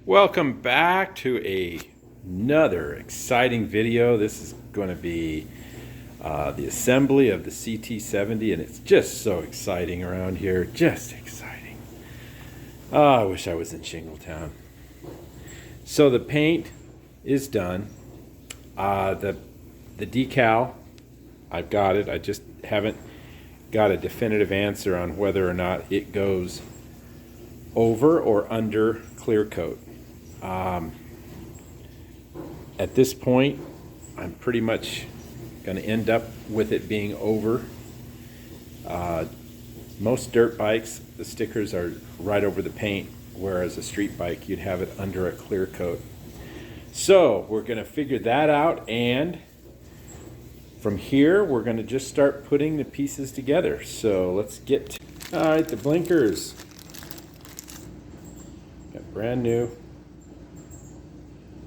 Welcome back to another exciting video. This is going to be the assembly of the CT70, and it's just so exciting around here. Just exciting. Oh, I wish I was in Shingletown. So the paint is done. The decal, I've got it. I just haven't got a definitive answer on whether or not it goes over or under clear coat. At this point, I'm pretty much going to end up with it being over. Most dirt bikes, the stickers are right over the paint, whereas a street bike, you'd have it under a clear coat. So we're going to figure that out, and from here, we're going to just start putting the pieces together. So let's get to, all right, the blinkers. Got brand new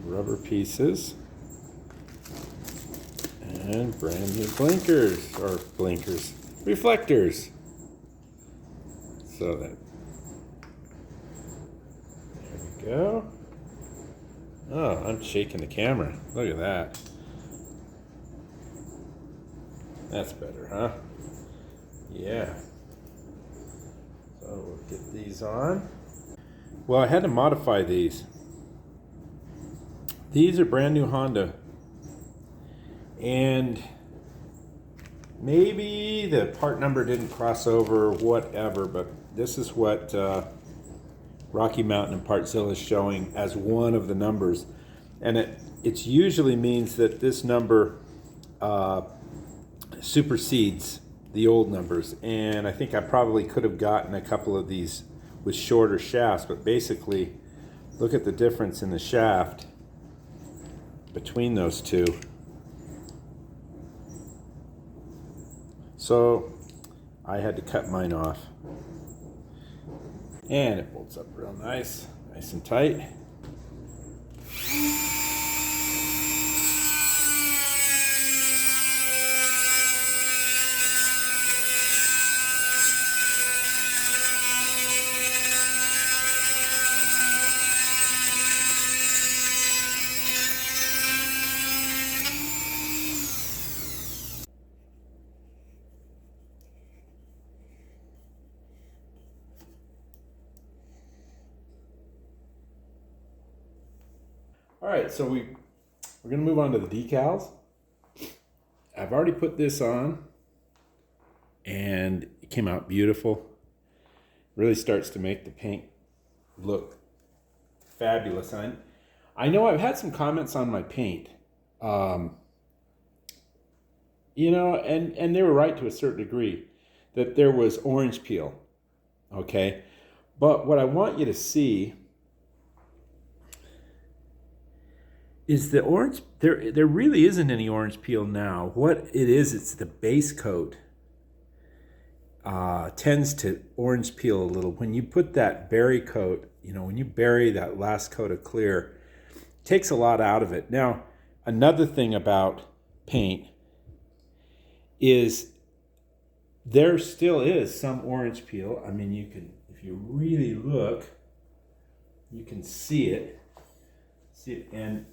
rubber pieces and brand new reflectors. So that, there we go. Oh, I'm shaking the camera. Look at that. That's better, huh? Yeah. So we'll get these on. Well, I had to modify these. These are brand new Honda, and maybe the part number didn't cross over, whatever, but this is what Rocky Mountain and Partzilla is showing as one of the numbers, and it usually means that this number supersedes the old numbers. And I think I probably could have gotten a couple of these with shorter shafts, but basically look at the difference in the shaft between those two. So I had to cut mine off, and it bolts up real nice and tight. All right, so we're going to move on to the decals. I've already put this on, and it came out beautiful. Really starts to make the paint look fabulous. And I know I've had some comments on my paint, and they were right to a certain degree, that there was orange peel, okay? But what I want you to see is the orange, there really isn't any orange peel now. What it is, it's the base coat tends to orange peel a little. When you put that berry coat, when you bury that last coat of clear, it takes a lot out of it. Now, another thing about paint is there still is some orange peel. I mean, you can, if you really look, you can see it, and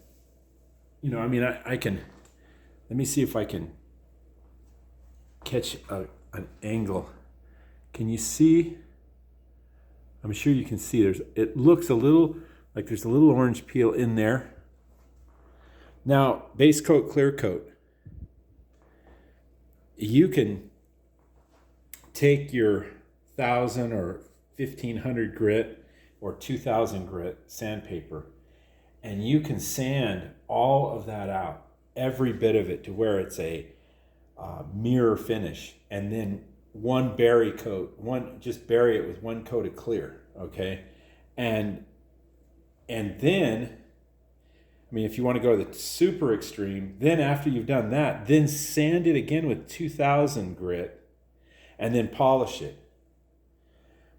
I can, let me see if I can catch an angle. Can you see? I'm sure you can see it looks a little like there's a little orange peel in there. Now, base coat, clear coat. You can take your 1,000 or 1,500 grit or 2,000 grit sandpaper, and you can sand all of that out, every bit of it, to where it's a mirror finish, and then one berry coat, just bury it with one coat of clear, okay? And then, if you want to go to the super extreme, then after you've done that, then sand it again with 2,000 grit, and then polish it.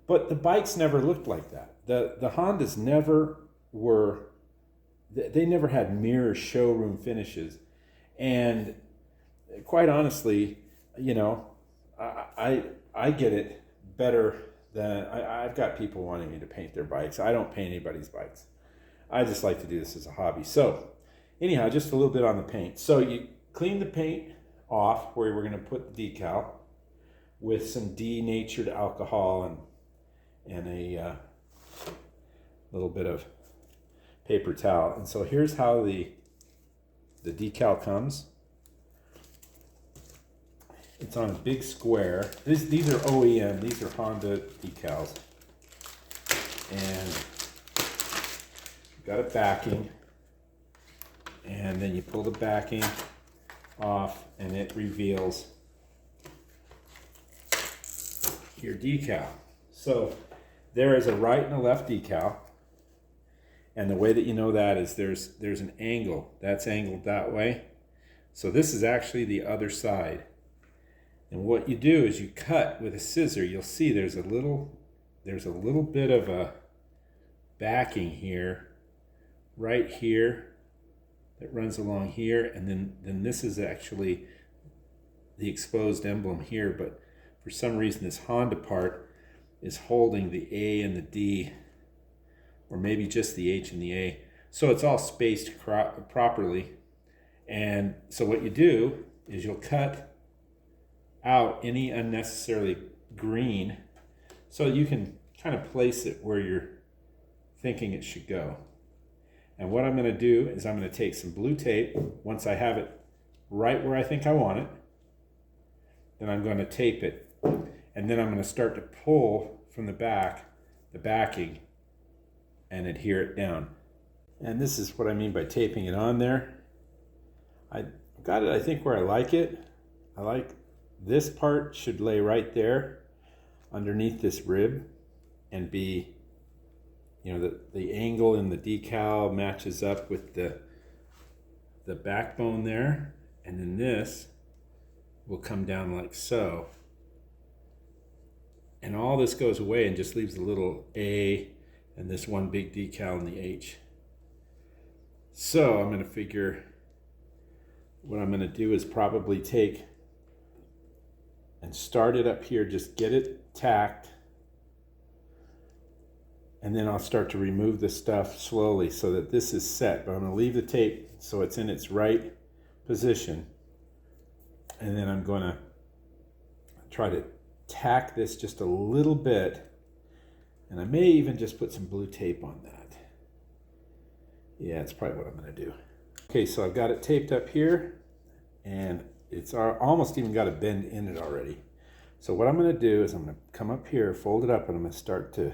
But the bikes never looked like that. The Hondas never were. They never had mirror showroom finishes, and quite honestly, I get it better than I've got people wanting me to paint their bikes. I don't paint anybody's bikes. I just like to do this as a hobby. So anyhow, just a little bit on the paint. So you clean the paint off where we're going to put the decal with some denatured alcohol and a little bit of paper towel. And so here's how the decal comes. It's on a big square. These are OEM, these are Honda decals. And you've got a backing, and then you pull the backing off and it reveals your decal. So there is a right and a left decal, and the way that you know that is there's an angle that's angled that way. So this is actually the other side, and what you do is you cut with a scissor. You'll see there's a little bit of a backing here, right here, that runs along here, and then this is actually the exposed emblem here, but for some reason this Honda part is holding the A and the D, or maybe just the H and the A. So it's all spaced properly. And so what you do is you'll cut out any unnecessarily green so you can kind of place it where you're thinking it should go. And what I'm going to do is I'm going to take some blue tape once I have it right where I think I want it. Then I'm going to tape it, and then I'm going to start to pull from the back, the backing, and adhere it down. And this is what I mean by taping it on there. I got it, I think, where I like it. I like this part should lay right there underneath this rib and be, you know, the angle in the decal matches up with the backbone there, and then this will come down like so. And all this goes away and just leaves a little A and this one big decal in the H. So I'm going to figure what I'm going to do is probably take and start it up here, just get it tacked, and then I'll start to remove the stuff slowly so that this is set. But I'm going to leave the tape so it's in its right position, and then I'm going to try to tack this just a little bit, and I may even just put some blue tape on that. Yeah, that's probably what I'm going to do. Okay, so I've got it taped up here, and it's almost even got a bend in it already. So what I'm going to do is I'm going to come up here, fold it up, and I'm going to start to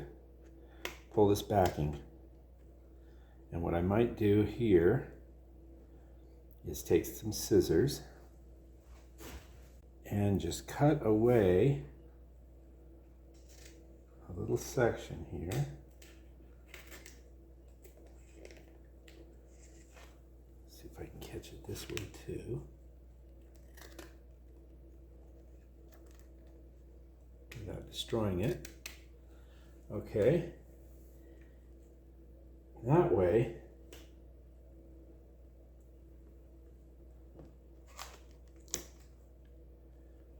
pull this backing. And what I might do here is take some scissors and just cut away a little section here. See if I can catch it this way too. Without destroying it. Okay. That way,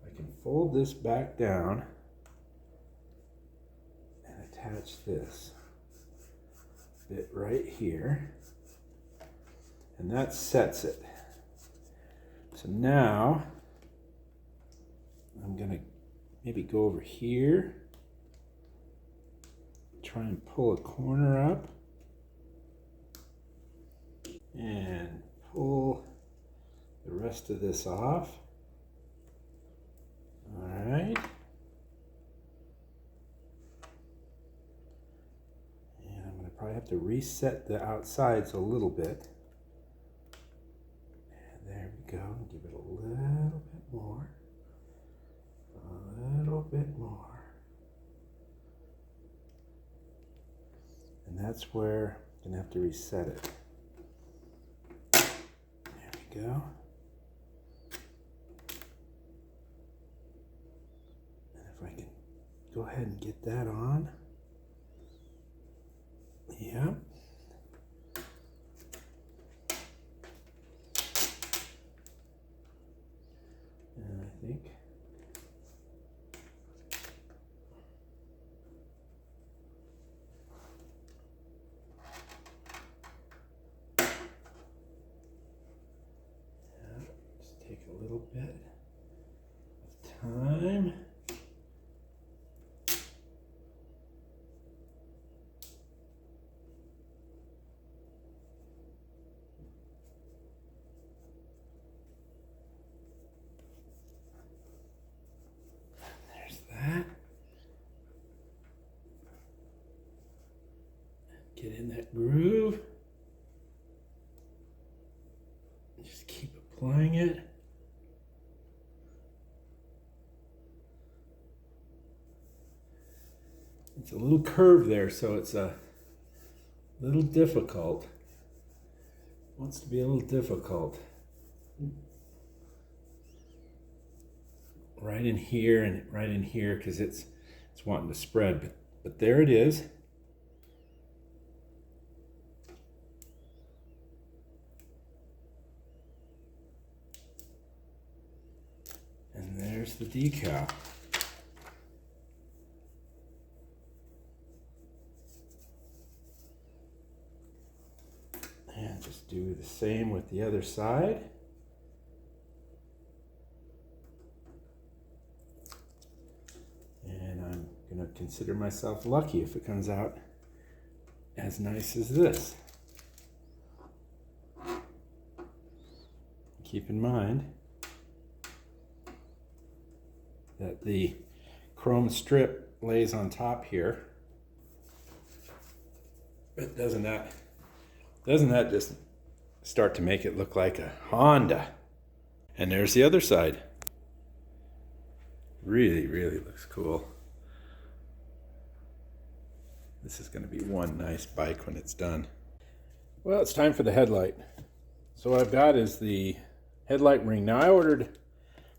I can fold this back down and attach this bit right here, and that sets it. So now I'm going to maybe go over here, try and pull a corner up, and pull the rest of this off. All right. And I'm going to probably have to reset the outsides a little bit. And there we go. Give it a little bit more. A little bit more. And that's where I'm going to have to reset it. Go. And if I can go ahead and get that on. Yep. And I think little bit of time. There's that. Get in that groove. Just keep applying it. It's a little curved there, so it's a little difficult. Wants to be a little difficult. Right in here and right in here, because it's wanting to spread, but there it is. And there's the decal. And just do the same with the other side. And I'm going to consider myself lucky if it comes out as nice as this. Keep in mind that the chrome strip lays on top here. But doesn't that just start to make it look like a Honda? And there's the other side. Really, really looks cool. This is going to be one nice bike when it's done. Well, it's time for the headlight. So what I've got is the headlight ring. Now I ordered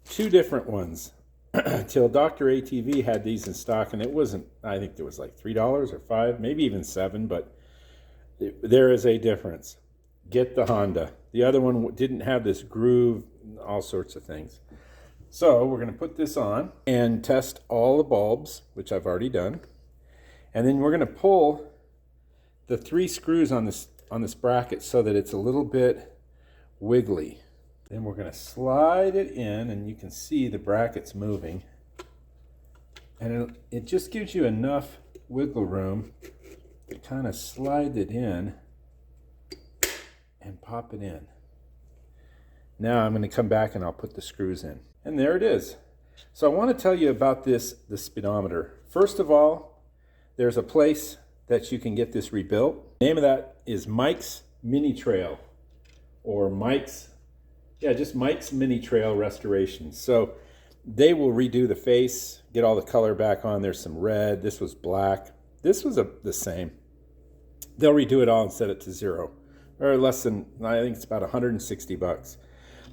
two different ones till Dr. ATV had these in stock, and it wasn't, I think it was like $3 or $5, maybe even $7, but there is a difference. Get the Honda. The other one didn't have this groove, all sorts of things. So we're going to put this on and test all the bulbs, which I've already done. And then we're going to pull the 3 screws on this bracket so that it's a little bit wiggly. Then we're going to slide it in, and you can see the brackets moving. And it just gives you enough wiggle room to kind of slide it in and pop it in. Now I'm going to come back and I'll put the screws in. And there it is. So I want to tell you about the speedometer. First of all, there's a place that you can get this rebuilt. The name of that is Mike's Mini Trail, or just Mike's Mini Trail Restoration. So they will redo the face, get all the color back on. There's some red. This was black. This was the same. They'll redo it all and set it to 0, or less than, I think it's about $160.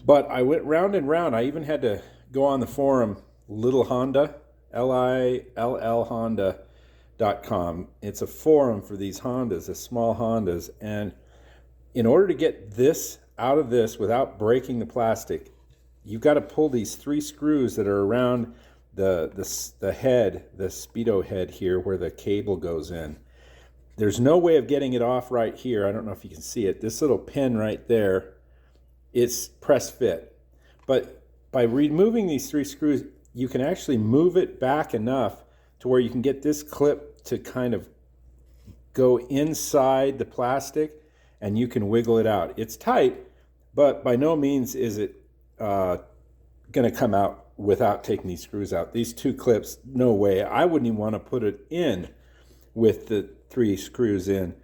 But I went round and round. I even had to go on the forum, Little Honda, Lill Honda.com. It's a forum for these Hondas, the small Hondas. And in order to get this out of this without breaking the plastic, you've got to pull these 3 screws that are around the head, the speedo head here, where the cable goes in. There's no way of getting it off right here. I don't know if you can see it. This little pin right there, it's press fit. But by removing these 3 screws, you can actually move it back enough to where you can get this clip to kind of go inside the plastic, and you can wiggle it out. It's tight, but by no means is it going to come out without taking these screws out. These 2 clips, no way. I wouldn't even want to put it in with the 3 screws in.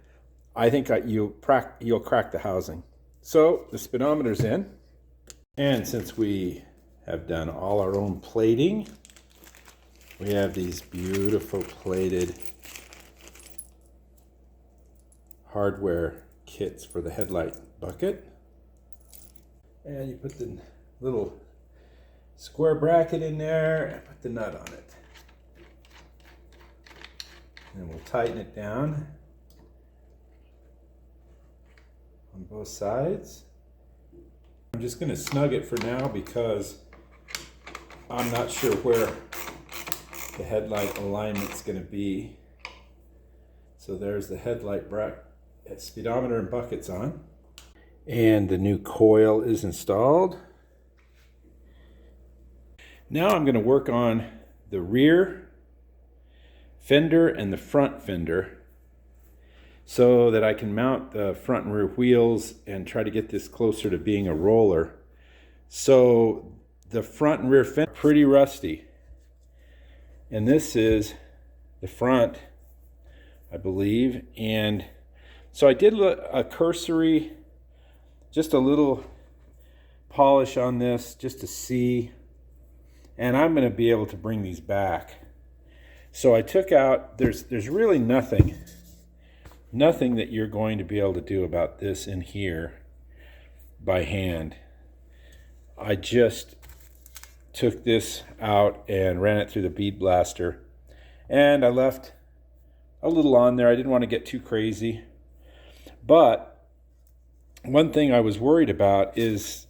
I think you'll crack the housing. So the speedometer's in, and since we have done all our own plating, we have these beautiful plated hardware kits for the headlight bucket. And you put the little square bracket in there and put the nut on it. And we'll tighten it down on both sides. I'm just going to snug it for now because I'm not sure where the headlight alignment's going to be. So there's the headlight speedometer and buckets on. And the new coil is installed. Now I'm going to work on the rear fender and the front fender so that I can mount the front and rear wheels and try to get this closer to being a roller. So the front and rear fender are pretty rusty. And this is the front, I believe. And so I did a cursory, just a little polish on this just to see. And I'm going to be able to bring these back. So I took out, there's really nothing that you're going to be able to do about this in here by hand. I just took this out and ran it through the bead blaster. And I left a little on there. I didn't want to get too crazy. But one thing I was worried about is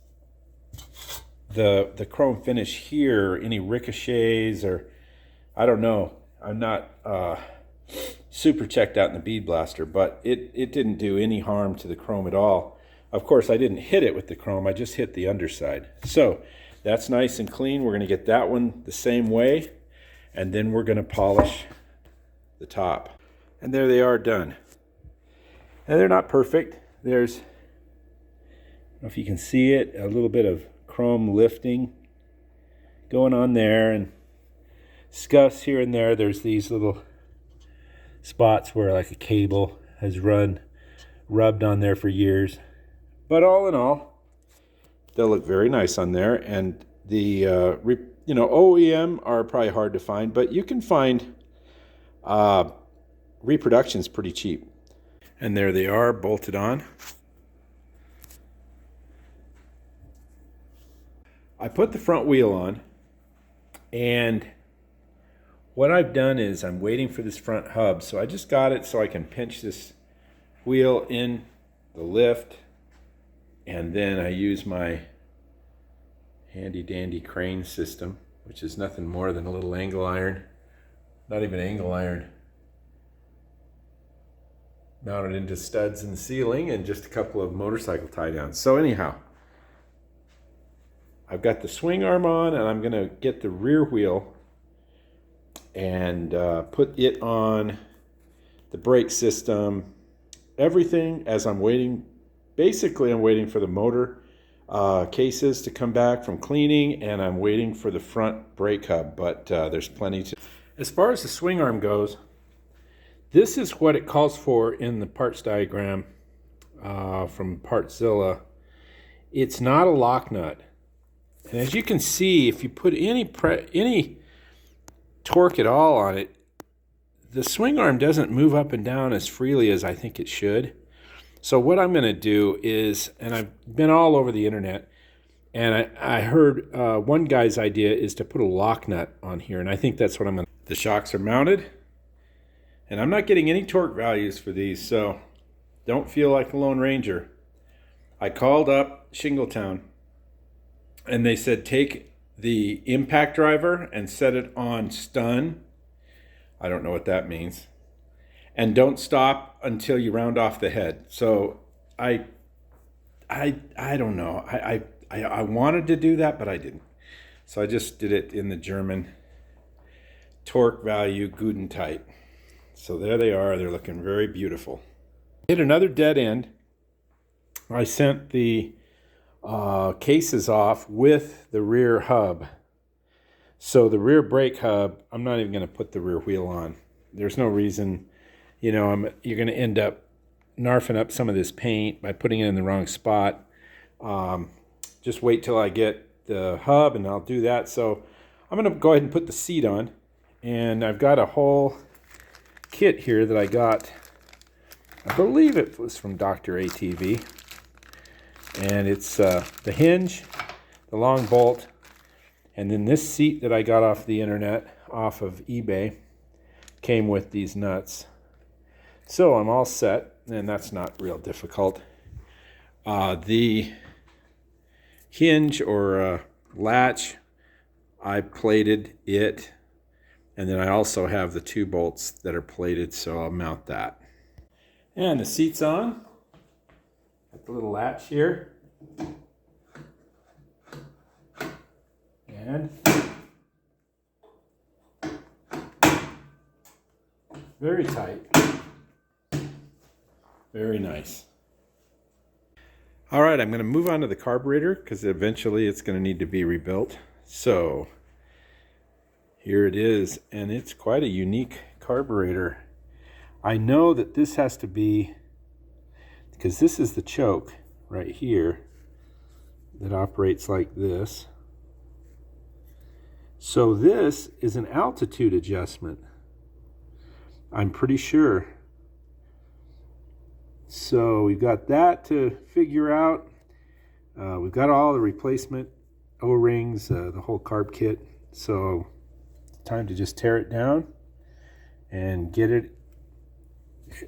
the chrome finish here, any ricochets, or I don't know. I'm not super checked out in the bead blaster, but it didn't do any harm to the chrome at all. Of course, I didn't hit it with the chrome. I just hit the underside. So that's nice and clean. We're going to get that one the same way, and then we're going to polish the top. And there they are, done. And they're not perfect. There's, I don't know if you can see it, a little bit of chrome lifting going on there, and scuffs here and there. There's these little spots where like a cable has rubbed on there for years. But all in all, they'll look very nice on there. And the OEM are probably hard to find, but you can find reproductions pretty cheap. And there they are, bolted on. I put the front wheel on, and what I've done is I'm waiting for this front hub. So I just got it so I can pinch this wheel in the lift, and then I use my handy dandy crane system, which is nothing more than a little angle iron, not even angle iron, mounted into studs in the ceiling and just a couple of motorcycle tie downs. So anyhow, I've got the swing arm on, and I'm going to get the rear wheel and put it on the brake system, everything as I'm waiting. Basically, I'm waiting for the motor cases to come back from cleaning, and I'm waiting for the front brake hub, but there's plenty to. As far as the swing arm goes, this is what it calls for in the parts diagram from Partzilla. It's not a lock nut. And as you can see, if you put any torque at all on it, the swing arm doesn't move up and down as freely as I think it should. So what I'm going to do is, and I've been all over the internet, and I heard one guy's idea is to put a lock nut on here, and I think that's what I'm going to do. The shocks are mounted, and I'm not getting any torque values for these, so don't feel like a Lone Ranger. I called up Shingletown, and they said take the impact driver and set it on stun. I don't know what that means. And don't stop until you round off the head. So I don't know. I wanted to do that, but I didn't. So I just did it in the German torque value Guten tight. So there they are. They're looking very beautiful. Hit another dead end. I sent the cases off with the rear hub. So the rear brake hub, I'm not even going to put the rear wheel on. There's no reason, you're going to end up narfing up some of this paint by putting it in the wrong spot. Just wait till I get the hub and I'll do that. So I'm going to go ahead and put the seat on, and I've got a whole kit here that I got. I believe it was from Dr. ATV. And it's the hinge, the long bolt, and then this seat that I got off the internet, off of eBay, came with these nuts. So I'm all set, and that's not real difficult. The hinge or latch, I plated it, and then I also have the 2 bolts that are plated, so I'll mount that. And the seat's on. Got the little latch here. And Very tight. Very nice. All right, I'm going to move on to the carburetor because eventually it's going to need to be rebuilt. So here it is, and it's quite a unique carburetor. I know that this has to be, because this is the choke right here that operates like this. So this is an altitude adjustment, I'm pretty sure. So we've got that to figure out. We've got all the replacement O-rings, the whole carb kit. So it's time to just tear it down and get it,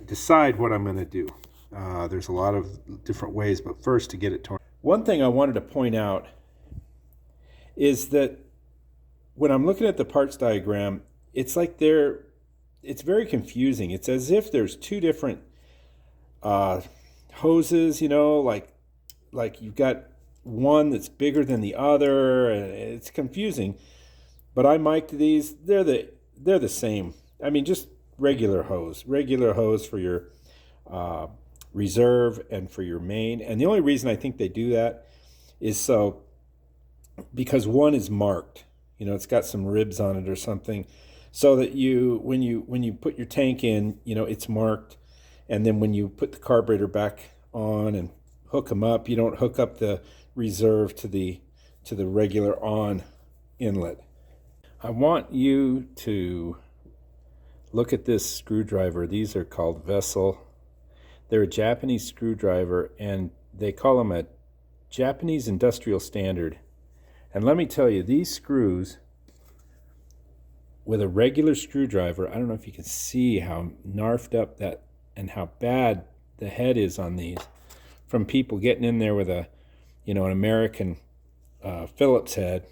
decide what I'm going to do. There's a lot of different ways, but first to get it torn. One thing I wanted to point out is that when I'm looking at the parts diagram, it's like it's very confusing. It's as if there's two different hoses, you know, like you've got one that's bigger than the other, and it's confusing. But I mic'd these; they're the same. I mean, just regular hose for your reserve and for your main. And the only reason I think they do that is because one is marked. You know, it's got some ribs on it or something, so that when you put your tank in, you know, it's marked. And then when you put the carburetor back on and hook them up, you don't hook up the reserve to the regular on inlet. I want you to look at this screwdriver. These are called Vessel. They're a Japanese screwdriver, and they call them a Japanese industrial standard. And let me tell you, these screws with a regular screwdriver, I don't know if you can see how narfed up that and how bad the head is on these from people getting in there with an American Phillips head,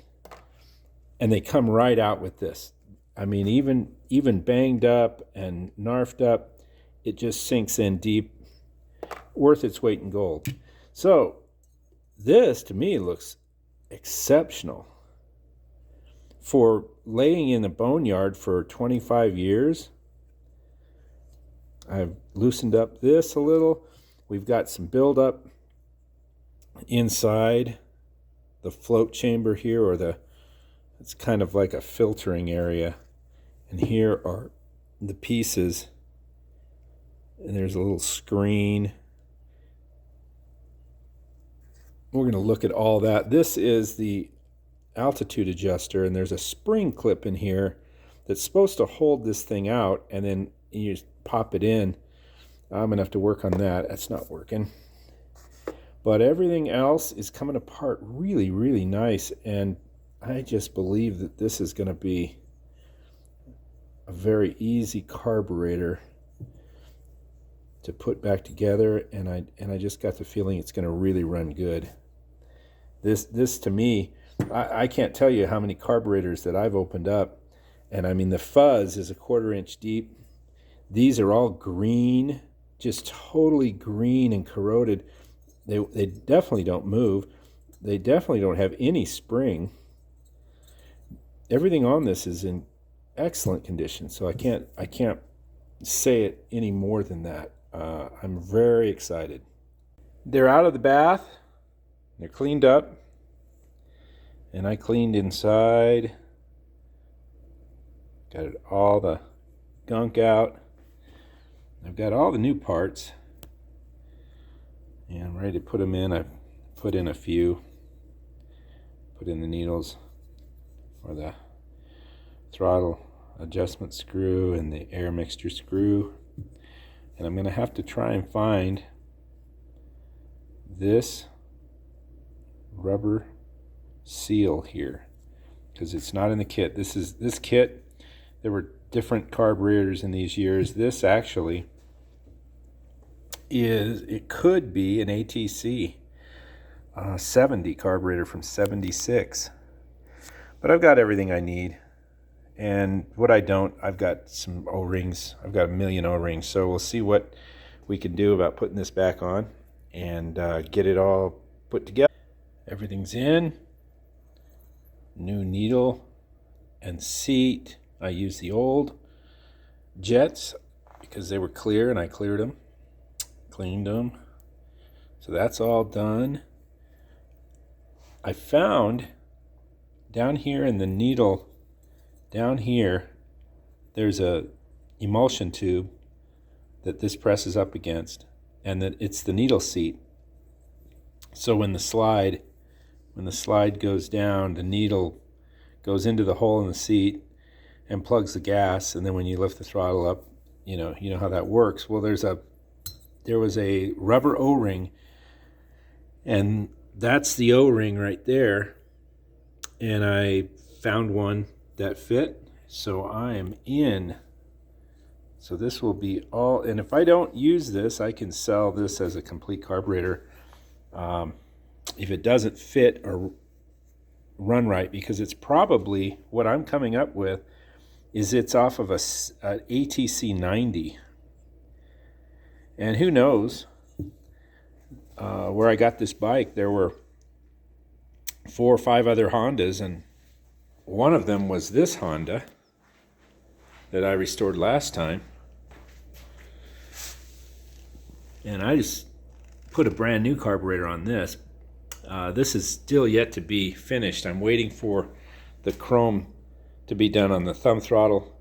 and they come right out with this. I mean, even banged up and narfed up, it just sinks in deep, worth its weight in gold. So this to me looks exceptional for laying in the boneyard for 25 years. I've loosened up this a little. We've got some buildup inside the float chamber here, or it's kind of like a filtering area. And here are the pieces. And there's a little screen. We're going to look at all that. This is the altitude adjuster, and there's a spring clip in here that's supposed to hold this thing out, and then you just pop it in. I'm gonna have to work on that. That's not working. But everything else is coming apart really, really nice, and I just believe that this is gonna be a very easy carburetor to put back together, and I just got the feeling it's gonna really run good. This to me, I can't tell you how many carburetors that I've opened up, and I mean the fuzz is a 1/4 inch deep. These are all green, just totally green and corroded. They definitely don't move. They definitely don't have any spring. Everything on this is in excellent condition, so I can't say it any more than that. I'm very excited. They're out of the bath. They're cleaned up. And I cleaned inside. Got all the gunk out. I've got all the new parts, and I'm ready to put them in. I've put in a few. Put in the needles for the throttle adjustment screw and the air mixture screw. And I'm going to have to try and find this rubber seal here, because it's not in the kit. This kit, there were different carburetors in these years. This actually it could be an ATC 70 carburetor from 76, but I've got everything I need. And what I don't, I've got some O-rings. I've got a million O-rings, so we'll see what we can do about putting this back on and get it all put together. Everything's in. New needle and seat. I use the old Jets because they were clear and I cleared them, cleaned them. So that's all done. I found down here in the needle, down here, there's a emulsion tube that this presses up against, and that it's the needle seat. So when the slide goes down, the needle goes into the hole in the seat and plugs the gas, and then when you lift the throttle up, you know how that works. Well, there was a rubber O-ring, and that's the O-ring right there, and I found one that fit, so I am in. So this will be all, and if I don't use this, I can sell this as a complete carburetor if it doesn't fit or run right, because it's probably, what I'm coming up with is it's off of a ATC 90. And who knows, where I got this bike, there were 4 or 5 other Hondas, and one of them was this Honda that I restored last time. And I just put a brand new carburetor on this. This is still yet to be finished. I'm waiting for the chrome to be done on the thumb throttle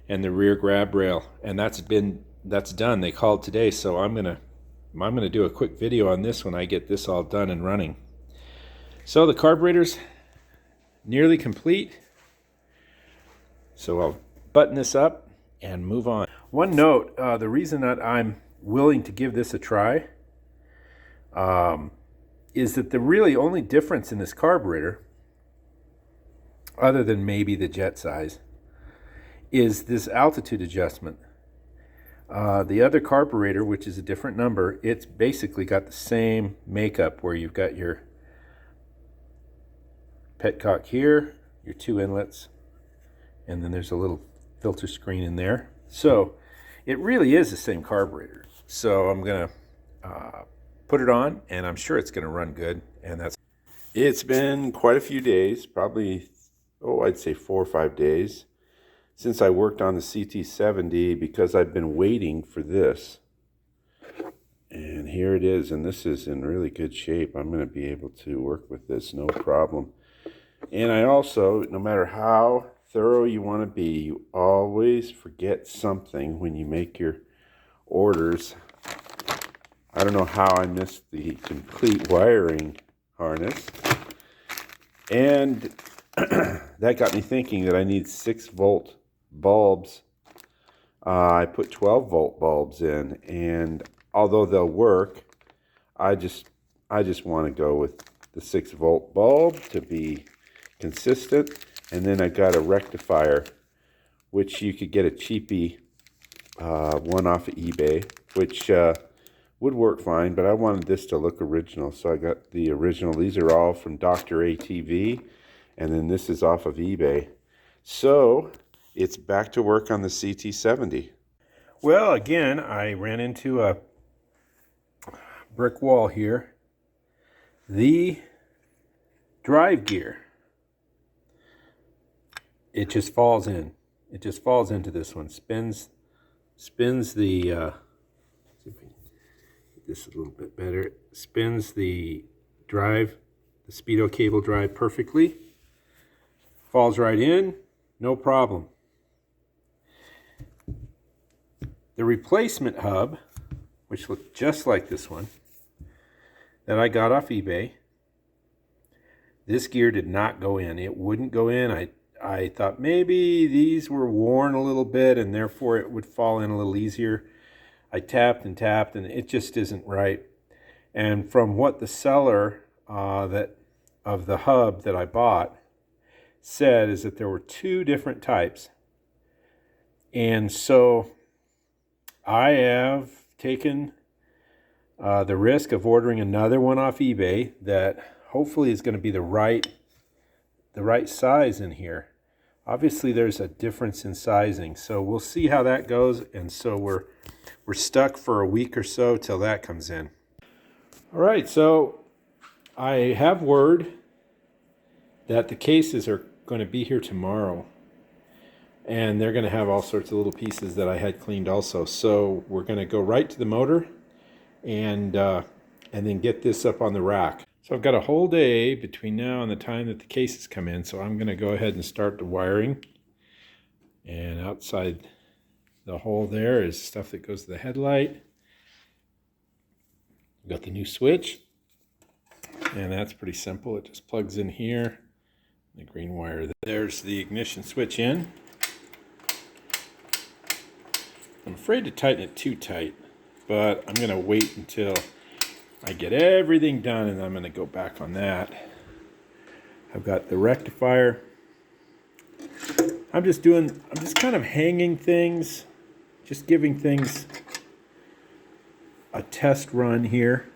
and the rear grab rail, and that's done. They called today, so I'm gonna do a quick video on this when I get this all done and running. So the carburetor's nearly complete. So I'll button this up and move on. One note, the reason that I'm willing to give this a try is that the really only difference in this carburetor, other than maybe the jet size, is this altitude adjustment. The other carburetor, which is a different number, it's basically got the same makeup, where you've got your petcock here, your 2 inlets, and then there's a little filter screen in there. So it really is the same carburetor. So I'm gonna put it on, and I'm sure it's gonna run good. And it's been quite a few days, probably, I'd say 4 or 5 days since I worked on the CT70, because I've been waiting for this. And here it is, and this is in really good shape. I'm gonna be able to work with this, no problem. And I also, no matter how thorough you want to be, you always forget something when you make your orders. I don't know how I missed the complete wiring harness. And that got me thinking that I need 6-volt bulbs. I put 12-volt bulbs in, and although they'll work, I just want to go with the 6-volt bulb to be consistent. And then I got a rectifier, which you could get a cheapy one off of eBay, which would work fine, but I wanted this to look original, so I got the original. These are all from Dr. ATV, and then this is off of eBay. So it's back to work on the CT70. Well, again, I ran into a brick wall here. The drive gear, it just falls in. It just falls into this one. Spins the, see if I can get this a little bit better. Spins the drive, the speedo cable drive perfectly. Falls right in, no problem. The replacement hub, which looked just like this one, that I got off eBay, this gear did not go in. It wouldn't go in. I thought maybe these were worn a little bit and therefore it would fall in a little easier. I tapped and tapped, and it just isn't right. And from what the seller of the hub that I bought said, is that there were 2 different types. And so I have taken the risk of ordering another one off eBay that hopefully is going to be the right size in here. Obviously there's a difference in sizing, so we'll see how that goes. And so we're stuck for a week or so till that comes in. All right, so I have word that the cases are going to be here tomorrow, and they're going to have all sorts of little pieces that I had cleaned also. So we're going to go right to the motor and then get this up on the rack. So I've got a whole day between now and the time that the cases come in, so I'm going to go ahead and start the wiring. And outside the hole there is stuff that goes to the headlight. We've got the new switch, and that's pretty simple. It just plugs in here. The green wire. There's the ignition switch in. I'm afraid to tighten it too tight, but I'm going to wait until I get everything done, and I'm going to go back on that. I've got the rectifier. I'm just kind of hanging things, just giving things a test run here.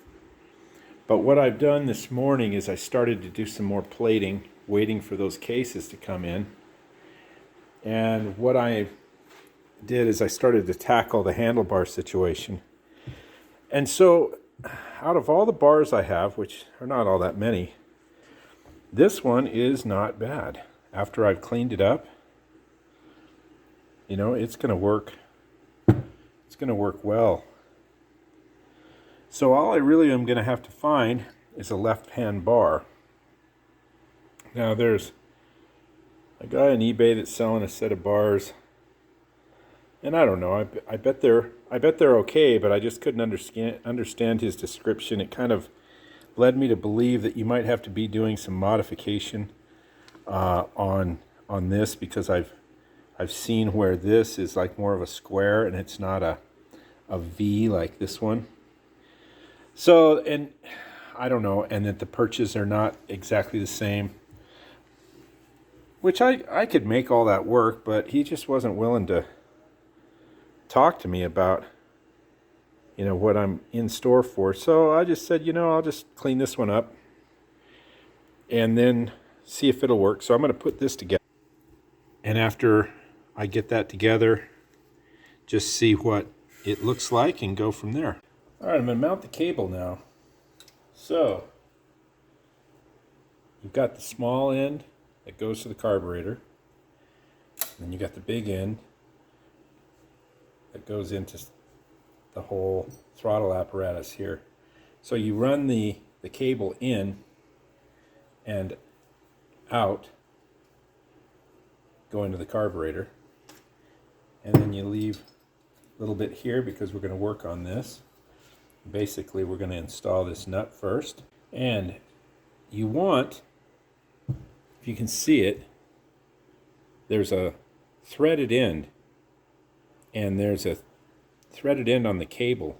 But what I've done this morning is I started to do some more plating, waiting for those cases to come in. And what I did is I started to tackle the handlebar situation. And so out of all the bars I have, which are not all that many, this one is not bad. After I've cleaned it up, you know, it's going to work. It's going to work well. So all I really am going to have to find is a left-hand bar. Now there's a guy on eBay that's selling a set of bars, and I don't know. I bet they're okay, but I just couldn't understand his description. It kind of led me to believe that you might have to be doing some modification on this, because I've seen where this is like more of a square and it's not a V like this one. So, and I don't know, and that the perches are not exactly the same, which I could make all that work, but he just wasn't willing to talk to me about, you know, what I'm in store for. So I just said, you know, I'll just clean this one up and then see if it'll work. So I'm going to put this together, and after I get that together, just see what it looks like and go from there. All right, I'm going to mount the cable now. So you've got the small end that goes to the carburetor, and then you got the big end that goes into the whole throttle apparatus here. So you run the cable in and out, going to the carburetor, and then you leave a little bit here because we're going to work on this. Basically, we're going to install this nut first, and you want, if you can see it, there's a threaded end, and there's a threaded end on the cable,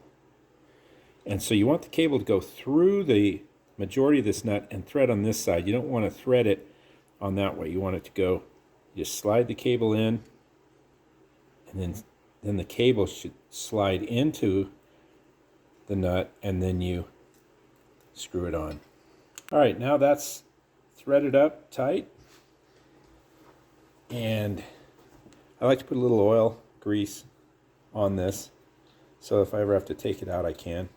and so you want the cable to go through the majority of this nut and thread on this side. You don't want to thread it on that way. You want it to go, you just slide the cable in, and then the cable should slide into the nut, and then you screw it on. All right, now that's threaded up tight, and I like to put a little oil grease on this, so if I ever have to take it out, I can,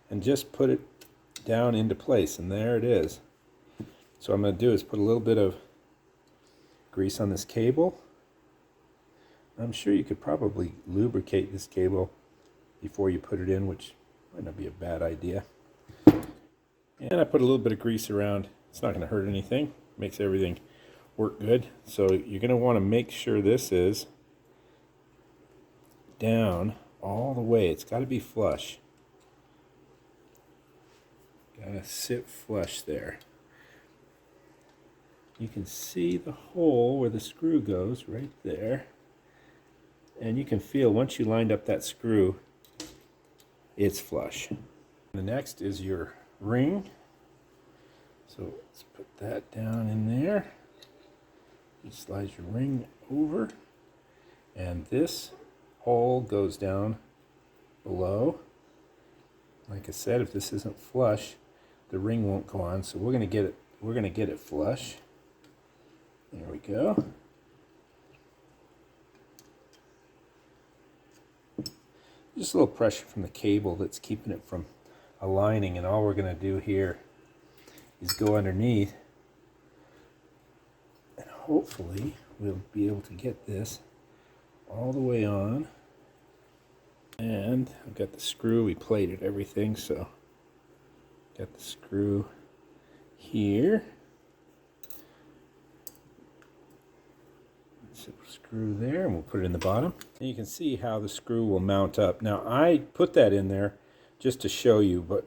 and just put it down into place, and there it is. So what I'm going to do is put a little bit of grease on this cable. I'm sure you could probably lubricate this cable before you put it in, which might not be a bad idea. And I put a little bit of grease around. It's not going to hurt anything. Makes everything work good. So you're going to want to make sure this is down all the way. It's got to be flush. Got to sit flush there. You can see the hole where the screw goes right there. And you can feel once you lined up that screw, it's flush. The next is your ring. So let's put that down in there. You slide your ring over, and this hole goes down below. Like I said, if this isn't flush, the ring won't go on. So we're going to get it flush. There we go. Just a little pressure from the cable that's keeping it from aligning, and all we're going to do here is go underneath, and hopefully we'll be able to get this all the way on. And I've got the screw, we plated everything, so got the screw here. So screw there, and we'll put it in the bottom. And you can see how the screw will mount up. Now I put that in there just to show you, but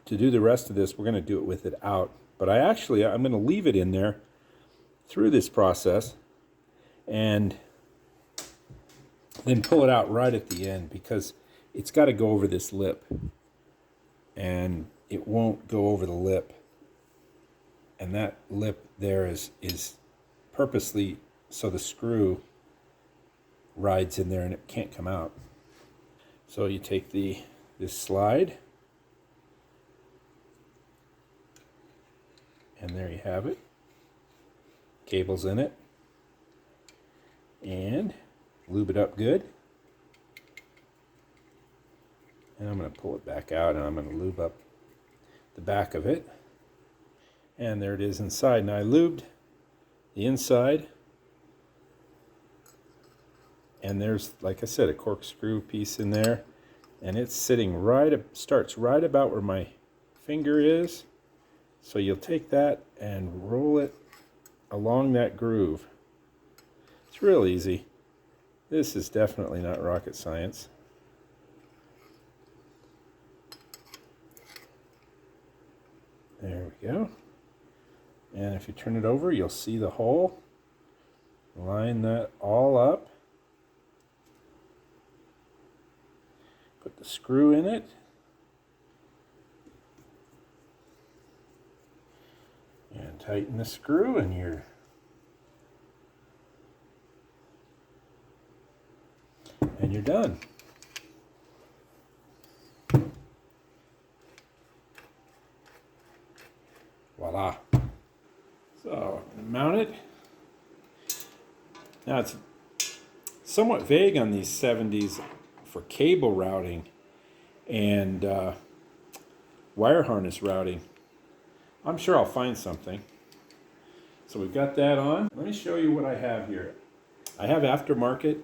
to do the rest of this, we're going to do it with it out. But I'm going to leave it in there through this process and then pull it out right at the end, because it's got to go over this lip and it won't go over the lip, and that lip there is purposely so the screw rides in there and it can't come out. So you take this slide, and there you have it, cable's in it, and lube it up good. And I'm going to pull it back out, and I'm going to lube up the back of it. And there it is inside. Now I lubed the inside, and there's, like I said, a corkscrew piece in there, and it's sitting starts right about where my finger is. So you'll take that and roll it along that groove. It's real easy. This is definitely not rocket science. There we go. And if you turn it over, you'll see the hole. Line that all up. Put the screw in it. And tighten the screw, and you're done. Voila. So, mount it. Now it's somewhat vague on these 70s for cable routing and wire harness routing. I'm sure I'll find something. So we've got that on. Let me show you what I have here. I have aftermarket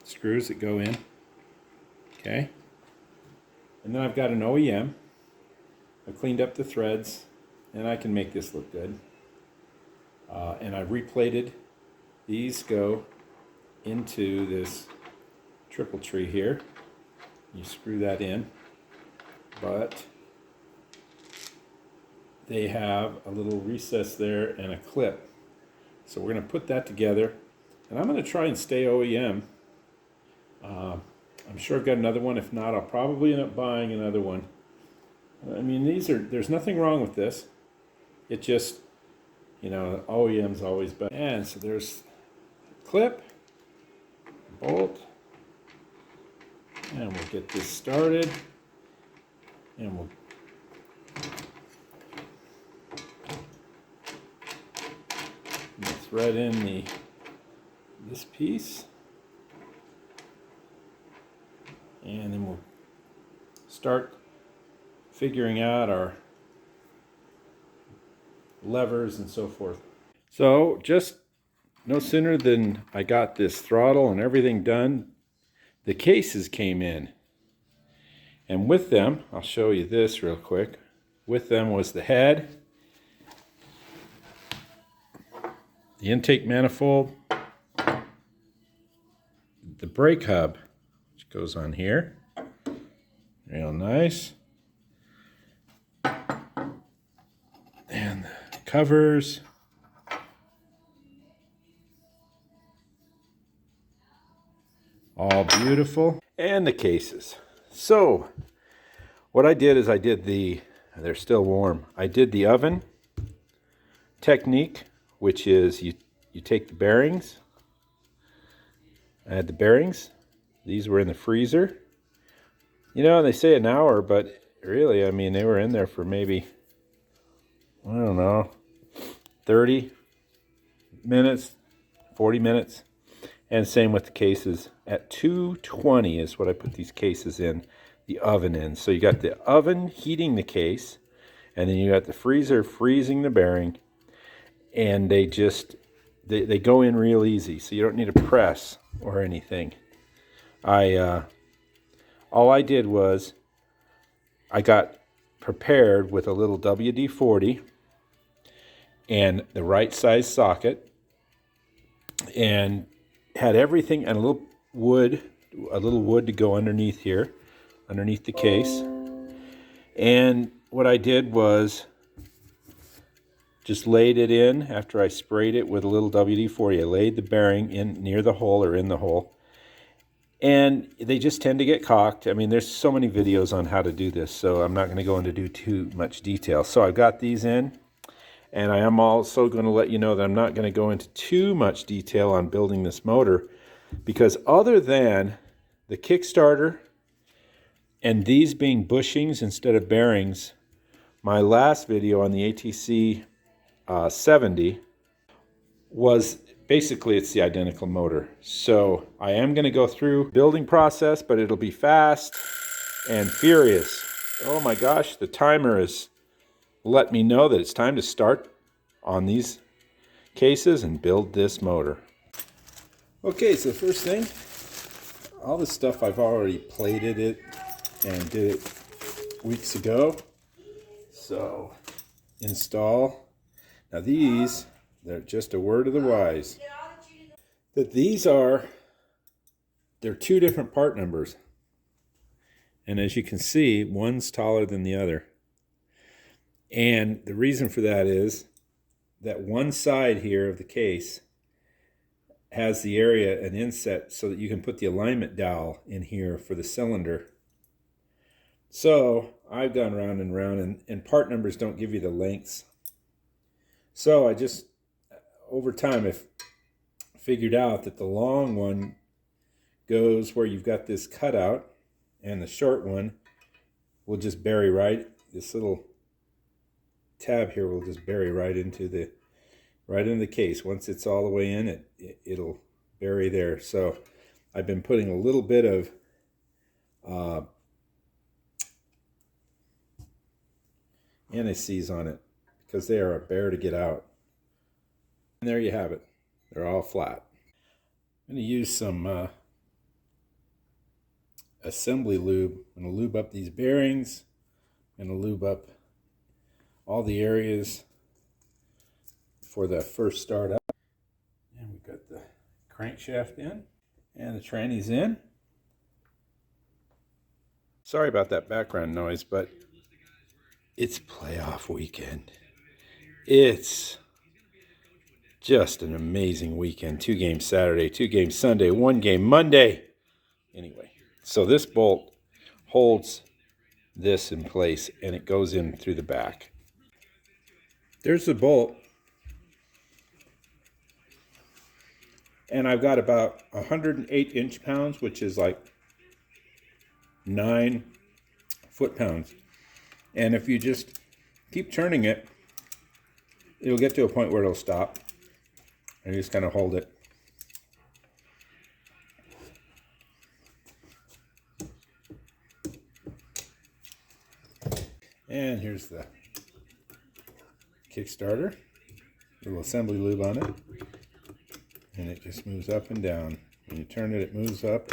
screws that go in. Okay. And then I've got an OEM. I've cleaned up the threads, and I can make this look good. And I've replated. These go into this triple tree here. You screw that in, but they have a little recess there and a clip. So we're going to put that together, and I'm going to try and stay OEM. I'm sure I've got another one. If not, I'll probably end up buying another one. I mean, there's nothing wrong with this. It just, OEM's always better. And so there's a clip, bolt, and we'll get this started, and we'll thread in this piece, and then we'll start figuring out our levers and so forth. So just no sooner than I got this throttle and everything done, the cases came in. And with them, I'll show you this real quick. With them was the head, the intake manifold, the brake hub, which goes on here. Real nice. And the covers. All beautiful. And the cases. So, what I did is they're still warm. I did the oven technique, which is you take the bearings. I had the bearings. These were in the freezer. They say an hour, but really, I mean, they were in there for maybe, I don't know, 30 minutes, 40 minutes. And same with the cases. At 220 is what I put these cases in, the oven in. So you got the oven heating the case, and then you got the freezer freezing the bearing, and they just they go in real easy, so you don't need to press or anything. All I did was I got prepared with a little WD-40 and the right size socket, and had everything, and a little wood to go underneath here, underneath the case. And what I did was just laid it in after I sprayed it with a little WD-40. I laid the bearing in near the hole, or in the hole. And they just tend to get caulked. I mean, there's so many videos on how to do this, so I'm not going to go into too much detail. So I've got these in, and I am also going to let you know that I'm not going to go into too much detail on building this motor, because other than the Kickstarter and these being bushings instead of bearings, my last video on the ATC 70 was basically, it's the identical motor. So I am going to go through building process, but it'll be fast and furious. Oh my gosh, the timer has let me know that it's time to start on these cases and build this motor. Okay, so the first thing, all this stuff I've already plated it and did it weeks ago. So install. Now these, they're just a word of the wise. That they're two different part numbers. And as you can see, one's taller than the other. And the reason for that is that one side here of the case has the area, an inset, so that you can put the alignment dowel in here for the cylinder. So I've gone round and round, and part numbers don't give you the lengths. So I just, over time, I've figured out that the long one goes where you've got this cutout, and the short one will just bury right, this little tab here will just bury right into the case. Once it's all the way in, it'll bury there. So I've been putting a little bit of anti-seize on it, because they are a bear to get out. And there you have it. They're all flat. I'm going to use some assembly lube. I'm going to lube up these bearings. I'm going to lube up all the areas for the first start up. And we've got the crankshaft in and the tranny's in. Sorry about that background noise, but it's playoff weekend. It's just an amazing weekend. 2 games Saturday, 2 games Sunday, 1 game Monday. Anyway, so this bolt holds this in place, and it goes in through the back. There's the bolt. And I've got about 108 inch-pounds, which is like 9 foot-pounds. And if you just keep turning it, it'll get to a point where it'll stop. And you just kind of hold it. And here's the Kickstarter. Little assembly lube on it. And it just moves up and down. When you turn it, it moves up.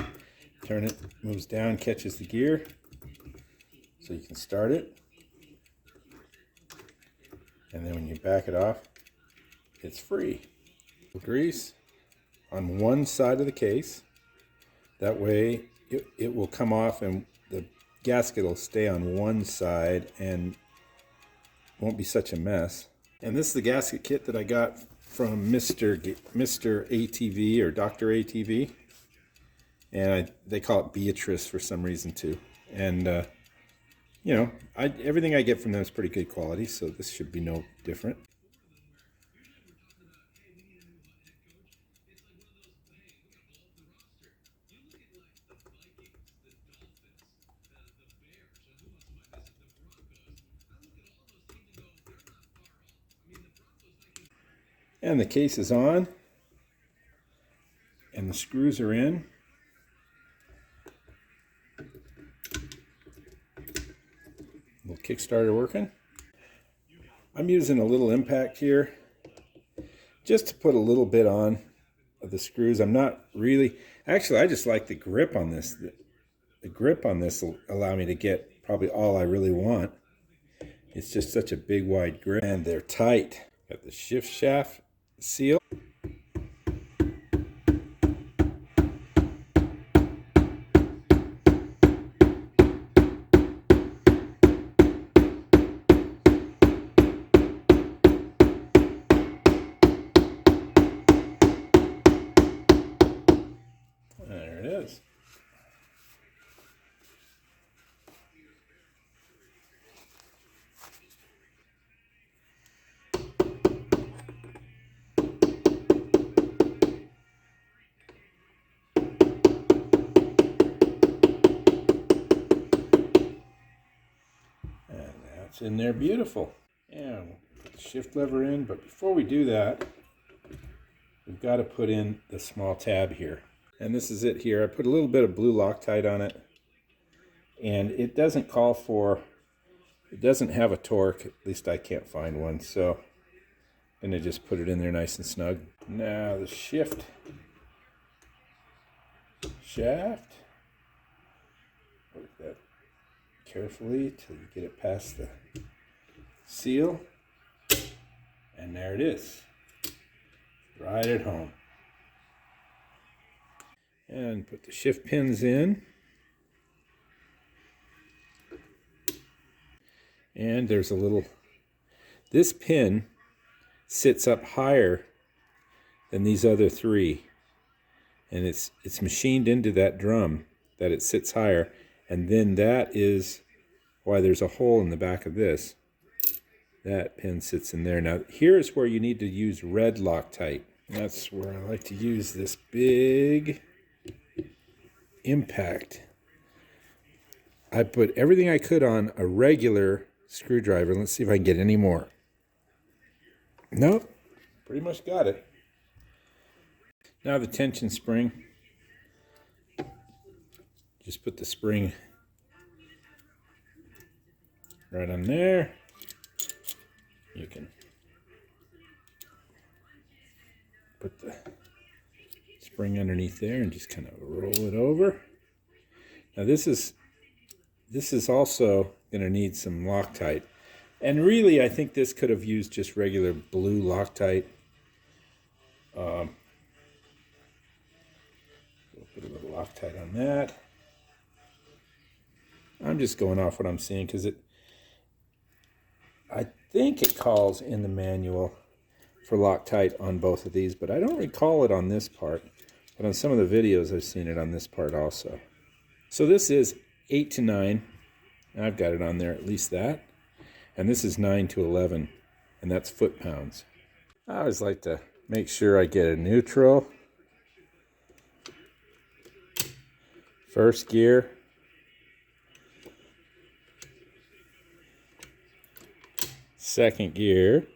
Turn it, moves down, catches the gear. So you can start it. And then when you back it off, it's free. Grease on one side of the case. That way it will come off and the gasket will stay on one side and won't be such a mess. And this is the gasket kit that I got from Mr. ATV or Dr. ATV. And they call it Beatrice for some reason too. And you know, everything I get from them is pretty good quality, so this should be no different. And the case is on, and the screws are in. Little Kickstarter working. I'm using a little impact here just to put a little bit on of the screws. I'm not really, actually I just like the grip on this. The grip on this will allow me to get probably all I really want. It's just such a big wide grip, and they're tight. Got the shift shaft seal. There it is. And that's in there beautiful. And we'll put the shift lever in, but before we do that, we've got to put in the small tab here. And this is it here. I put a little bit of blue Loctite on it. And it doesn't call for, it doesn't have a torque. At least I can't find one. So I'm going to just put it in there nice and snug. Now the shift shaft. Work that carefully till you get it past the seal. And there it is. Right at home. And put the shift pins in. And there's a little, this pin sits up higher than these other three. And it's machined into that drum that it sits higher. And then that is why there's a hole in the back of this. That pin sits in there. Now here's where you need to use red Loctite. That's where I like to use this big impact. I put everything I could on a regular screwdriver. Let's see if I can get any more. Nope, pretty much got it. Now the tension spring. Just put the spring right on there. You can put the spring underneath there and just kind of roll it over. Now this is also going to need some Loctite. And really, I think this could have used just regular blue Loctite. We'll put a little Loctite on that. I'm just going off what I'm seeing because I think it calls in the manual for Loctite on both of these, but I don't recall it on this part. But on some of the videos, I've seen it on this part also. So this is 8 to 9. I've got it on there, at least that. And this is 9 to 11, and that's foot-pounds. I always like to make sure I get a neutral. First gear. Second gear.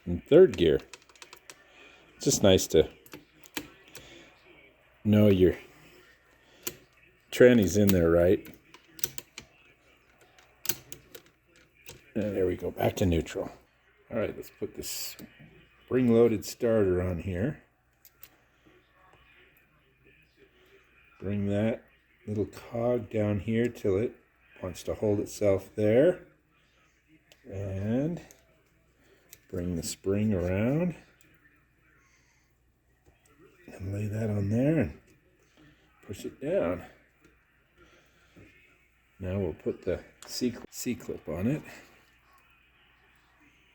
And third gear. It's just nice to know your tranny's in there, right? And there we go, back to neutral. All right, let's put this spring-loaded starter on here. Bring that little cog down here till it wants to hold itself there. And bring the spring around. And lay that on there and push it down. Now we'll put the C-clip on it.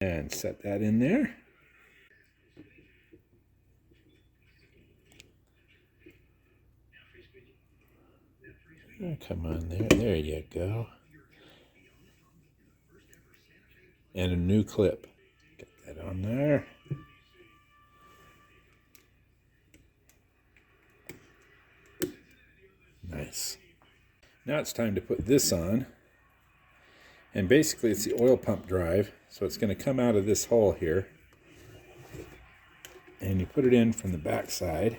And set that in there. Oh, come on there. There you go. And a new clip. Get that on there. Nice. Now it's time to put this on. And basically it's the oil pump drive. So it's going to come out of this hole here. And you put it in from the back side.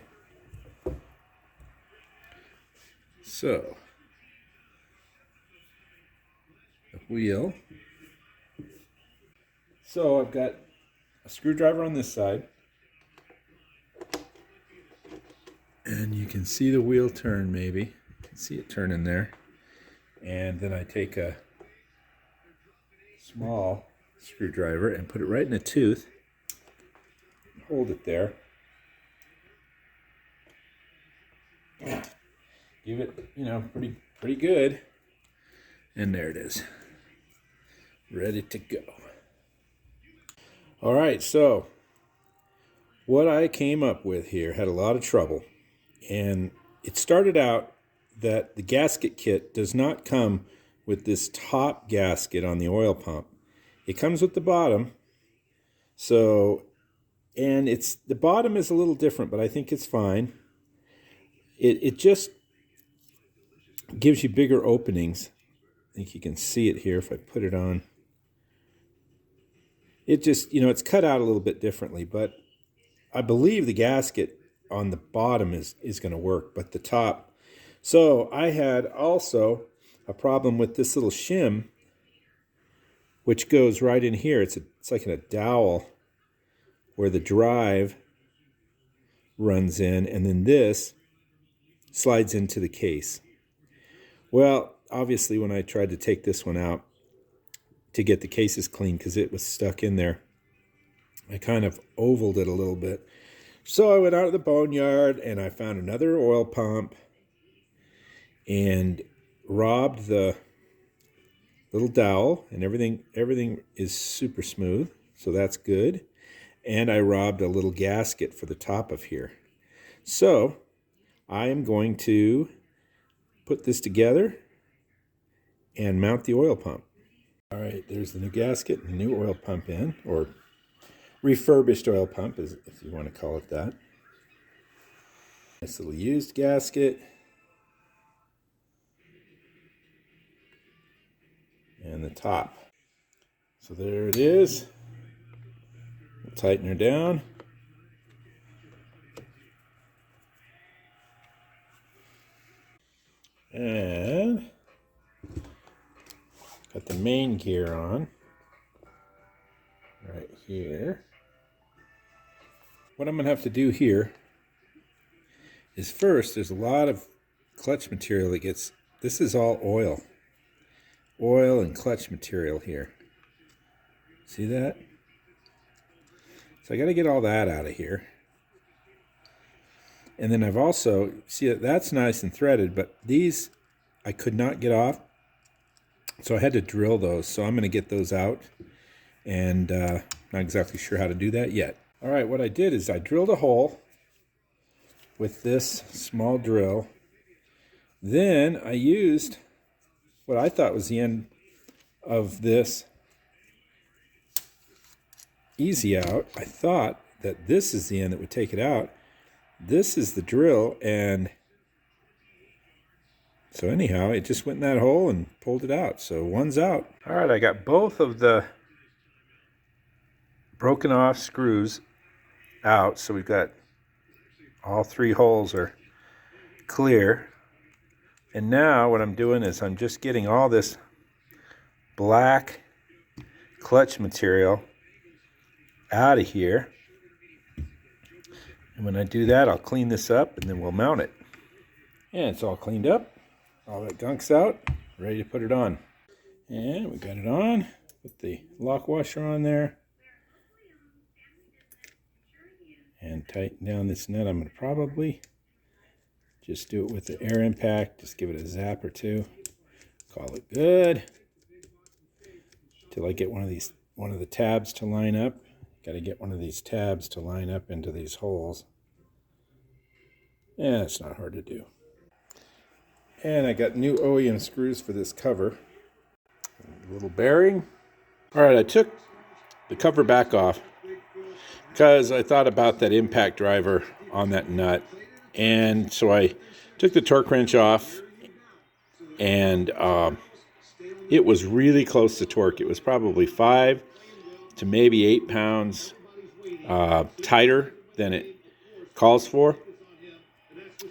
So the wheel. So I've got a screwdriver on this side. And you can see the wheel turn maybe. You can see it turning there. And then I take a small screwdriver and put it right in the tooth. Hold it there. Give it, pretty good. And there it is. Ready to go. All right, so what I came up with here had a lot of trouble. And it started out that the gasket kit does not come with this top gasket on the oil pump. It comes with the bottom. So, and the bottom is a little different, but I think it's fine. It just gives you bigger openings. I think you can see it here if I put it on. It just, it's cut out a little bit differently, but I believe the gasket on the bottom is going to work, but the top. So I had also a problem with this little shim, which goes right in here. It's like in a dowel where the drive runs in, and then this slides into the case. Well, obviously when I tried to take this one out to get the cases clean because it was stuck in there, I kind of ovaled it a little bit. So I went out of the boneyard and I found another oil pump and robbed the little dowel, and everything is super smooth, so that's good. And I robbed a little gasket for the top of here. So I am going to put this together and mount the oil pump. All right, there's the new gasket and the new oil pump in, or refurbished oil pump, if you want to call it that. Nice little used gasket. And the top. So there it is. We'll tighten her down. And got the main gear on right here. What I'm going to have to do here is first, there's a lot of clutch material that gets, this is all oil and clutch material here. See that? So I got to get all that out of here. And then I've also, see that that's nice and threaded, but these I could not get off. So I had to drill those. So I'm going to get those out. And not exactly sure how to do that yet. All right, what I did is I drilled a hole with this small drill. Then I used what I thought was the end of this easy out. I thought that this is the end that would take it out. This is the drill, and so anyhow, it just went in that hole and pulled it out. So one's out. All right, I got both of the broken off screws out. So we've got all three holes are clear. And now what I'm doing is I'm just getting all this black clutch material out of here. And when I do that, I'll clean this up and then we'll mount it. And it's all cleaned up. All that gunk's out. Ready to put it on. And we got it on. Put the lock washer on there. And tighten down this nut. I'm going to probably just do it with the air impact. Just give it a zap or two. Call it good. Till I get one of the tabs to line up. Got to get one of these tabs to line up into these holes. Yeah, it's not hard to do. And I got new OEM screws for this cover. A little bearing. All right, I took the cover back off because I thought about that impact driver on that nut. And so I took the torque wrench off, and it was really close to torque. It was probably 5 to maybe 8 pounds tighter than it calls for.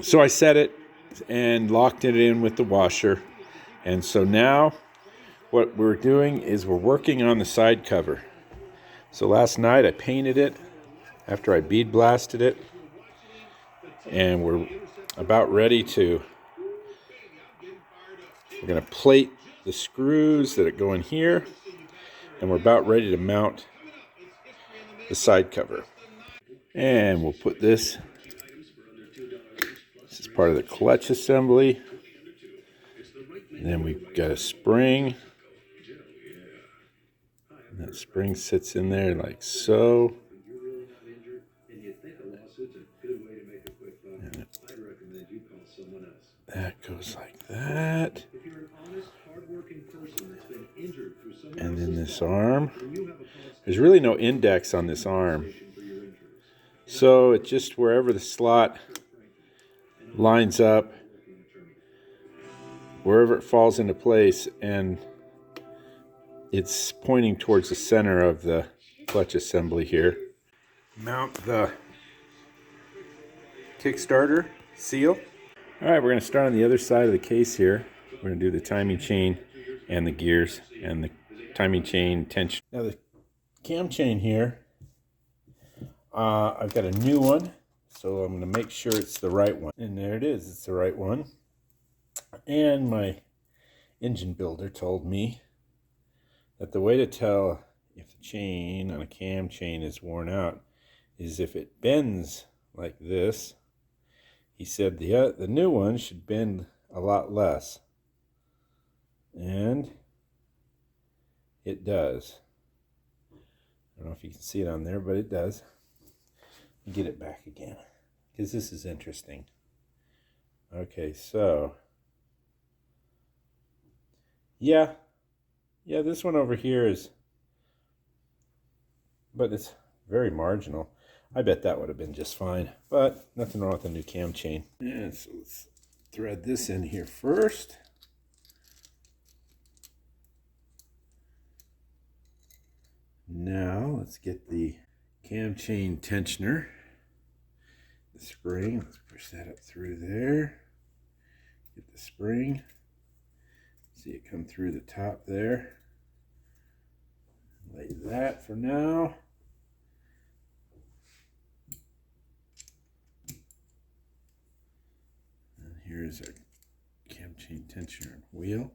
So I set it and locked it in with the washer. And so now what we're doing is we're working on the side cover. So last night I painted it after I bead blasted it, and we're about ready to, we're going to plate the screws that go in here, and we're about ready to mount the side cover. And we'll put this is part of the clutch assembly. And then we've got a spring. And that spring sits in there like so. And that goes like that. And then this arm. There's really no index on this arm. So it's just wherever the slot lines up, wherever it falls into place, and it's pointing towards the center of the clutch assembly here. Mount the Kickstarter seal. All right, we're going to start on the other side of the case here. We're going to do the timing chain and the gears and the timing chain tension. Now the cam chain here, I've got a new one, so I'm going to make sure it's the right one. And there it is, it's the right one. And my engine builder told me that the way to tell if the chain on a cam chain is worn out is if it bends like this. He said the new one should bend a lot less. And it does. I don't know if you can see it on there, but it does. Get it back again, because this is interesting. Okay, so yeah, this one over here is, but it's very marginal. I bet that would have been just fine, but nothing wrong with the new cam chain. And so let's thread this in here first. Now let's get the cam chain tensioner, the spring. Let's push that up through there. Get the spring. See it come through the top there. Lay that for now. And here's our cam chain tensioner and wheel.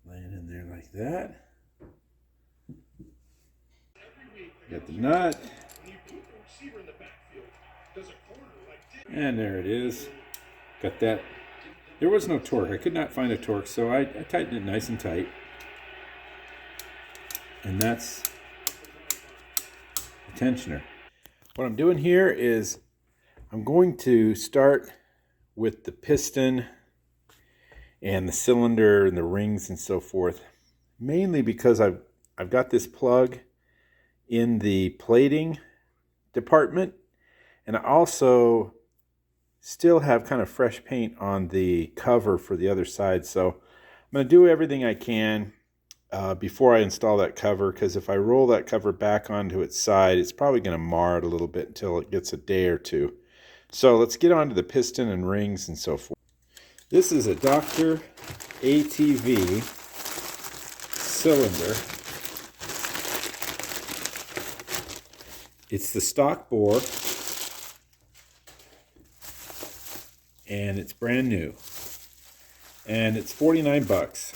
Laying in there like that. Got the nut. And there it is. Got that. There was no torque. I could not find a torque, so I tightened it nice and tight. And that's the tensioner. What I'm doing here is I'm going to start with the piston and the cylinder and the rings and so forth, mainly because I've got this plug in the plating department, and I also still have kind of fresh paint on the cover for the other side. So I'm going to do everything I can before I install that cover, because if I roll that cover back onto its side, it's probably going to mar it a little bit until it gets a day or two. So let's get on to the piston and rings and so forth. This is a Dr. ATV cylinder. It's the stock bore, and it's brand new. And it's 49 bucks.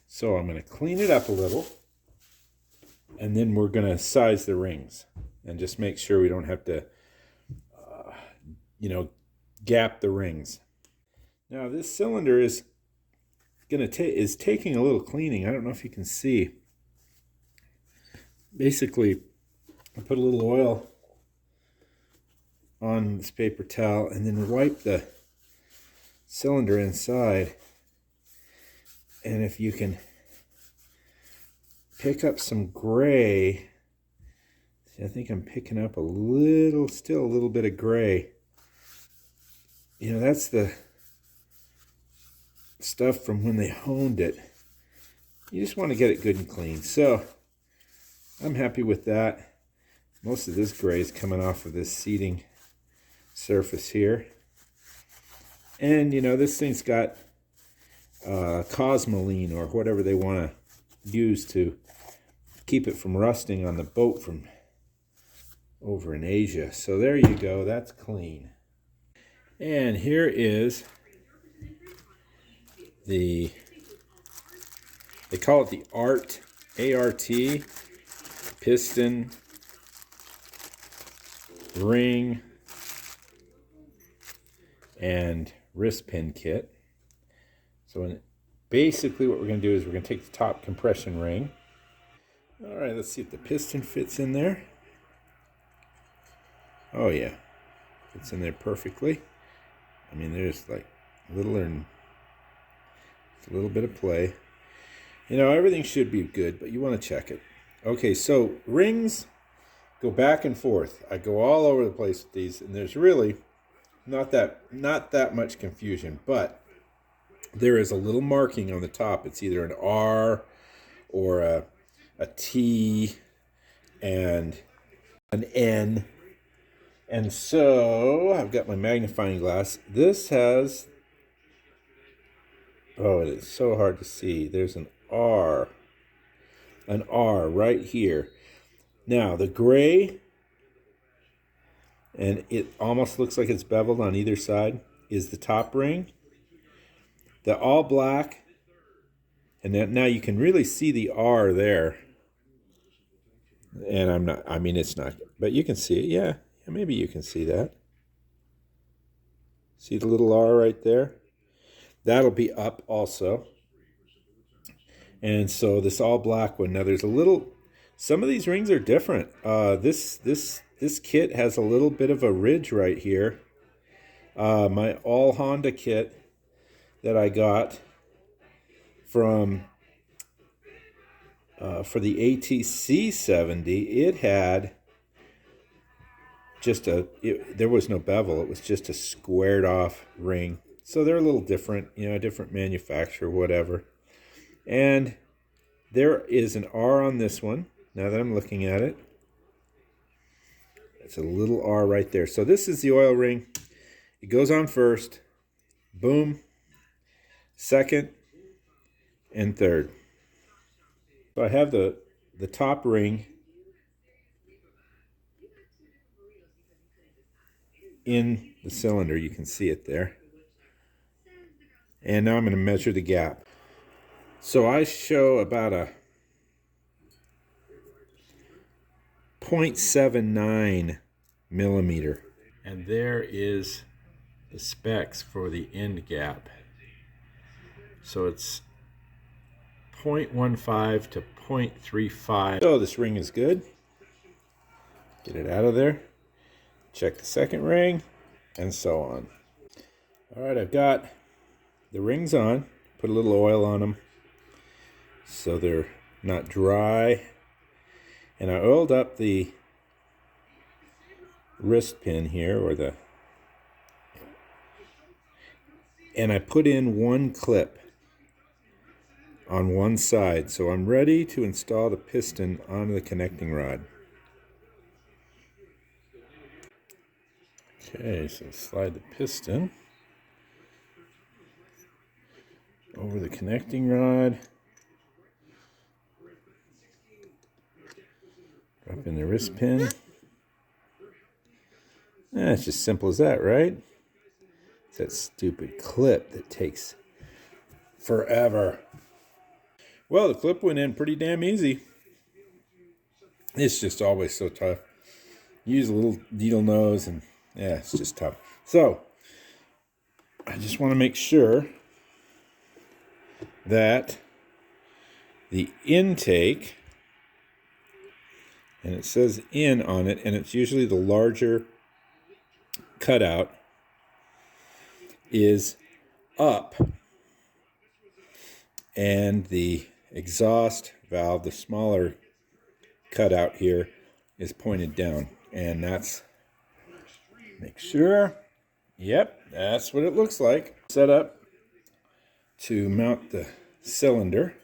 So I'm going to clean it up a little, and then we're going to size the rings and just make sure we don't have to gap the rings. Now this cylinder is taking a little cleaning. I don't know if you can see. Basically, I put a little oil on this paper towel and then wipe the cylinder inside. And if you can pick up some gray, see, I think I'm picking up still a little bit of gray. That's the stuff from when they honed it. You just want to get it good and clean. So I'm happy with that. Most of this gray is coming off of this seating surface here. And, you know, this thing's got cosmoline or whatever they want to use to keep it from rusting on the boat from over in Asia. So there you go, that's clean. And here is they call it the ART, piston, ring, and wrist pin kit. So basically what we're going to do is we're going to take the top compression ring. All right, let's see if the piston fits in there. Oh yeah, fits in there perfectly. I mean, there's like a little bit of play. You know, everything should be good, but you want to check it. Okay, so rings go back and forth. I go all over the place with these, and there's really not that much confusion, but there is a little marking on the top. It's either an R or a T and an N. And so I've got my magnifying glass. This has, oh, it is so hard to see. There's an R right here. Now the gray, and it almost looks like it's beveled on either side, is the top ring. The all black, and then now you can really see the R there. And it's not, but you can see it, yeah. Maybe you can see that. See the little R right there? That'll be up also. And so this all black one, now there's a little, some of these rings are different. This kit has a little bit of a ridge right here. My all Honda kit that I got from for the ATC70, it had just there was no bevel. It was just a squared off ring. So they're a little different, you know, different manufacturer, whatever. And there is an R on this one. Now that I'm looking at it, it's a little R right there. So this is the oil ring. It goes on first, boom, second, and third. So I have the top ring in the cylinder. You can see it there. And now I'm going to measure the gap. So I show about a 0.79 millimeter. And there is the specs for the end gap. So it's 0.15 to 0.35. So this ring is good. Get it out of there. Check the second ring, and so on. All right, I've got the rings on. Put a little oil on them so they're not dry. And I oiled up the wrist pin here, and I put in one clip on one side. So I'm ready to install the piston onto the connecting rod. Okay, so slide the piston over the connecting rod. Drop in the wrist pin. It's just simple as that, right? It's that stupid clip that takes forever. Well, the clip went in pretty damn easy. It's just always so tough. Use a little needle nose and yeah, it's just tough. So, I just want to make sure that the intake, and it says in on it, and it's usually the larger cutout, is up. And the exhaust valve, the smaller cutout here, is pointed down. And that's, make sure, yep, that's what it looks like. Set up to mount the cylinder.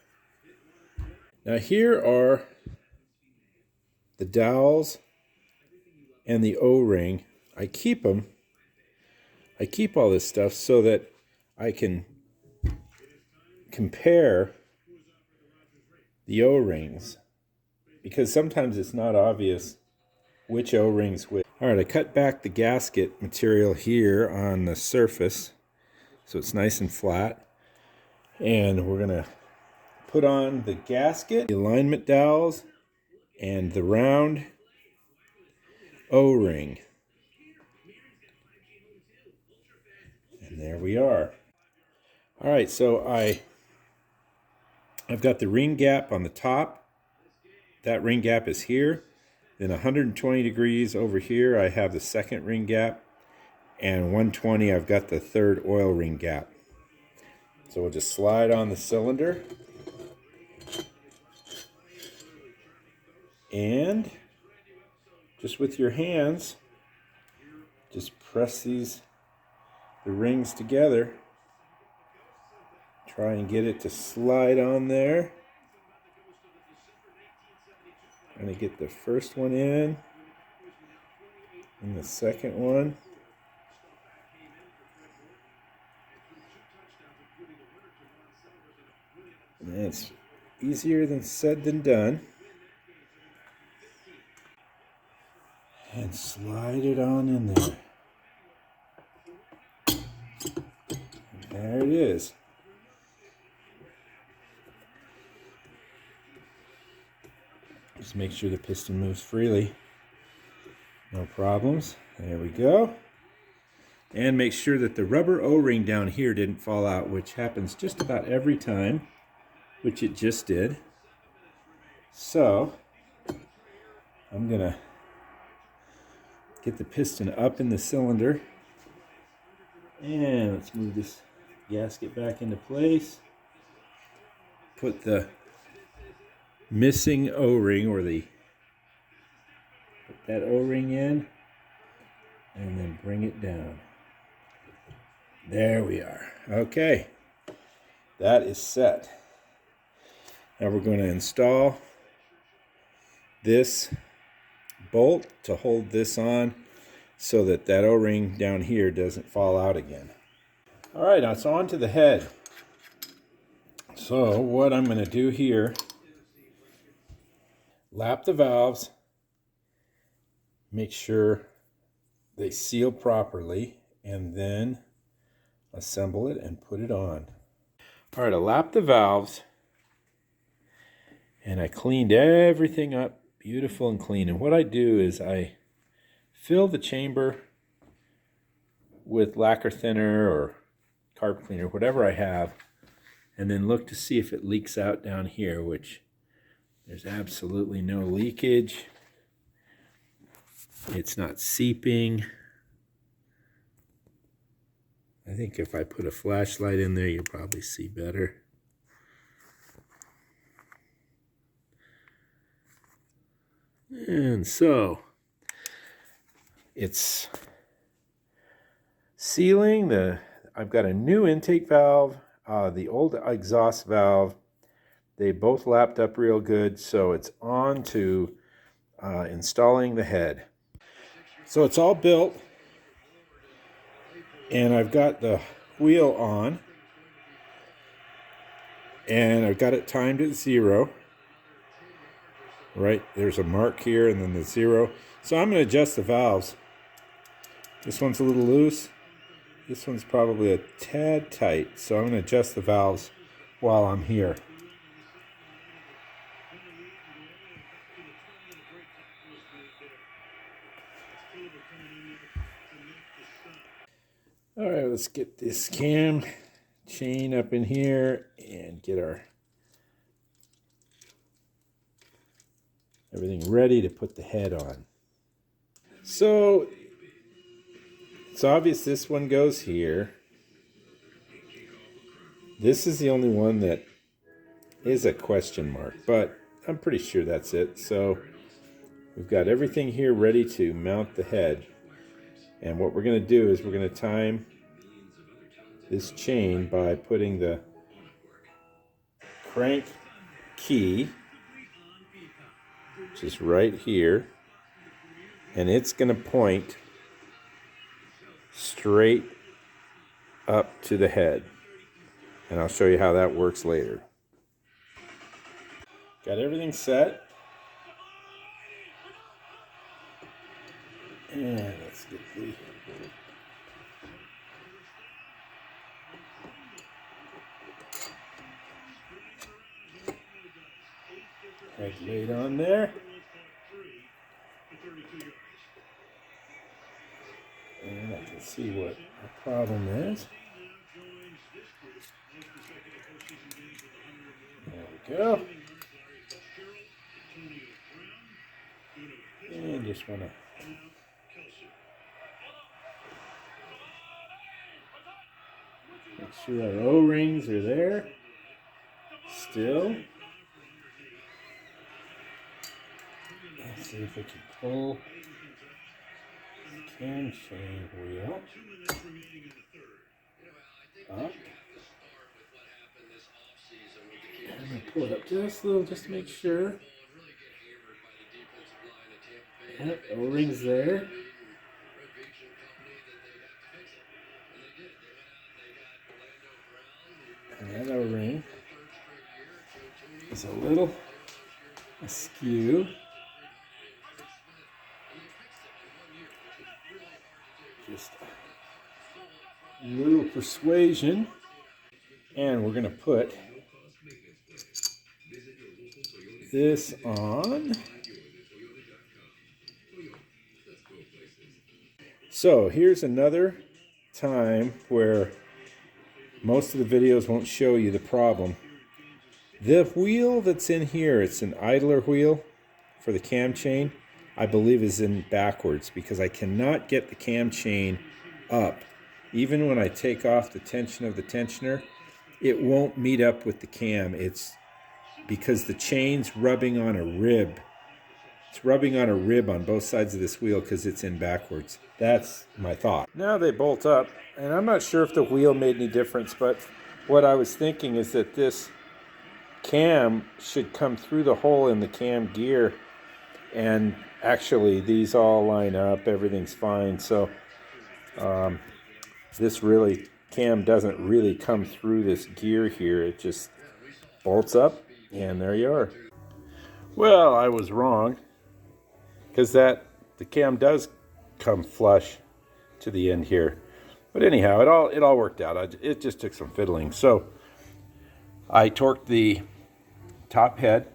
Now here are the dowels and the O-ring. I keep them I keep all this stuff so that I can compare the O-rings, because sometimes it's not obvious which O-rings which. All right, I cut back the gasket material here on the surface so it's nice and flat. And we're going to put on the gasket, the alignment dowels, and the round O-ring. And there we are. All right, so I've got the ring gap on the top. That ring gap is here. Then 120 degrees over here, I have the second ring gap. And 120, I've got the third oil ring gap. So we'll just slide on the cylinder. And just with your hands, just press the rings together. Try and get it to slide on there. I'm going to get the first one in, and the second one. And it's easier than said than done. And slide it on in there. And there it is. Just make sure the piston moves freely. No problems. There we go. And make sure that the rubber O-ring down here didn't fall out, which happens just about every time, which it just did. So I'm going to get the piston up in the cylinder. And let's move this gasket back into place. Put the missing O-ring, or put that O-ring in, and then bring it down. There we are. Okay, that is set. Now we're going to install this bolt to hold this on so that that O-ring down here doesn't fall out again. All right, now it's on to the head. So what I'm going to do here, lap the valves, make sure they seal properly, and then assemble it and put it on. All right, I lapped the valves, and I cleaned everything up beautiful and clean. And what I do is I fill the chamber with lacquer thinner or carb cleaner, whatever I have, and then look to see if it leaks out down here, which there's absolutely no leakage. It's not seeping. I think if I put a flashlight in there, you'll probably see better. And so it's sealing. I've got a new intake valve, the old exhaust valve. They both lapped up real good, so it's on to installing the head. So it's all built, and I've got the wheel on, and I've got it timed at 0. Right, there's a mark here and then the 0. So I'm going to adjust the valves. This one's a little loose. This one's probably a tad tight. So I'm going to adjust the valves while I'm here. All right, let's get this cam chain up in here and get everything ready to put the head on. So it's obvious this one goes here. This is the only one that is a question mark, but I'm pretty sure that's it. So we've got everything here ready to mount the head. And what we're going to do is we're going to time this chain by putting the crank key, which is right here, and it's going to point straight up to the head. And I'll show you how that works later. Got everything set. And let's get the headlight on there. And I can see what the problem is. There we go. And just want to make sure our O-rings are there still. Let's see if we can pull the cam chain wheel up. I'm going to pull it up just a little just to make sure. Yep, O-rings there. And that O-ring is a little askew. Just a little persuasion. And we're going to put this on. So here's another time where most of the videos won't show you the problem. The wheel that's in here, it's an idler wheel for the cam chain, I believe is in backwards because I cannot get the cam chain up. Even when I take off the tension of the tensioner, it won't meet up with the cam. It's because the chain's rubbing on a rib. It's rubbing on a rib on both sides of this wheel because it's in backwards. That's my thought. Now they bolt up, and I'm not sure if the wheel made any difference, but what I was thinking is that this cam should come through the hole in the cam gear, and actually these all line up, everything's fine. So this really, cam doesn't really come through this gear here. It just bolts up, and there you are. Well, I was wrong, because the cam does come flush to the end here. But anyhow, it all worked out. It just took some fiddling. So I torqued the top head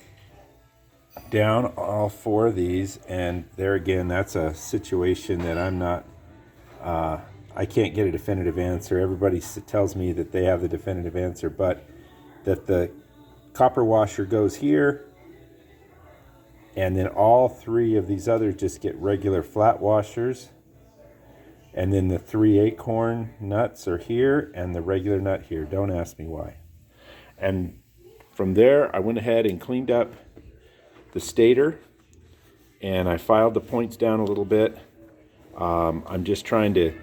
down, all four of these, and there again, that's a situation that I'm not, I can't get a definitive answer. Everybody tells me that they have the definitive answer, but that the copper washer goes here, and then all three of these others just get regular flat washers. And then the 3 acorn nuts are here and the regular nut here. Don't ask me why. And from there, I went ahead and cleaned up the stator, and I filed the points down a little bit. I'm just trying to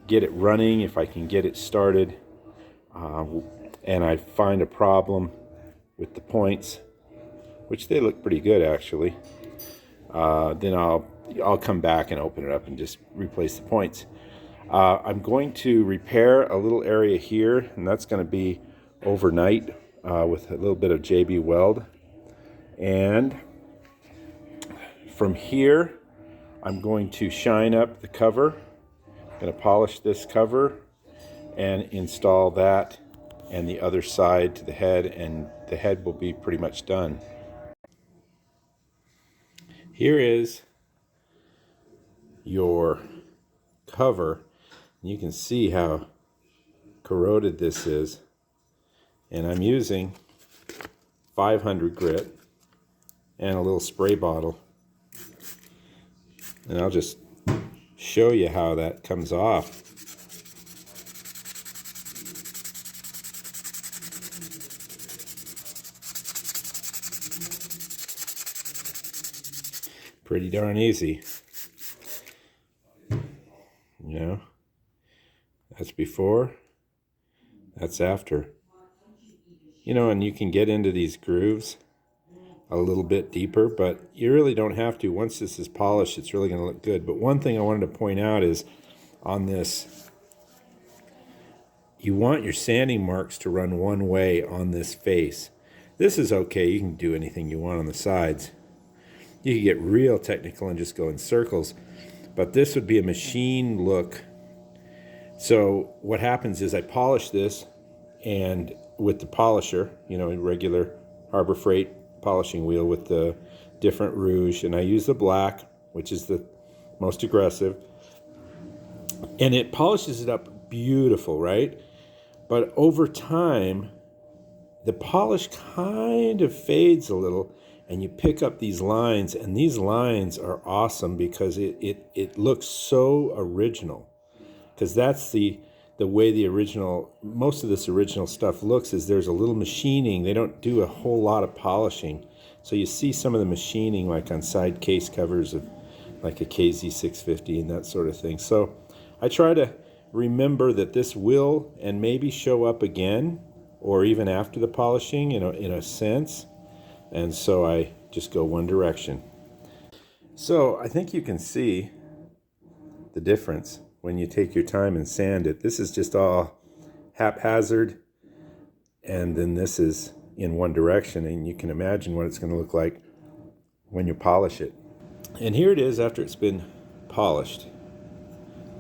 get it running, if I can get it started. And I find a problem with the points, which they look pretty good actually. Then I'll come back and open it up and just replace the points. I'm going to repair a little area here, and that's going to be overnight with a little bit of JB Weld. And from here, I'm going to shine up the cover. I'm going to polish this cover and install that and the other side to the head, and the head will be pretty much done. Here is your cover. You can see how corroded this is, and I'm using 500 grit and a little spray bottle, and I'll just show you how that comes off. Pretty darn easy. You know, that's before, that's after. You know, and you can get into these grooves a little bit deeper, but you really don't have to. Once this is polished, it's really going to look good. But one thing I wanted to point out is on this, you want your sanding marks to run one way on this face. This is okay. You can do anything you want on the sides. You can get real technical and just go in circles, but this would be a machine look. So what happens is I polish this, and with the polisher, you know, a regular Harbor Freight polishing wheel with the different rouge, and I use the black, which is the most aggressive, and it polishes it up beautiful, right? But over time, the polish kind of fades a little, and you pick up these lines, and these lines are awesome because it looks so original. Because that's the way the original, most of this original stuff looks, is there's a little machining. They don't do a whole lot of polishing. So you see some of the machining like on side case covers of like a KZ650 and that sort of thing. So I try to remember that this will and maybe show up again, or even after the polishing, in a sense. And so I just go one direction. So I think you can see the difference when you take your time and sand it. This is just all haphazard, and then this is in one direction, and you can imagine what it's going to look like when you polish it. And here it is after it's been polished.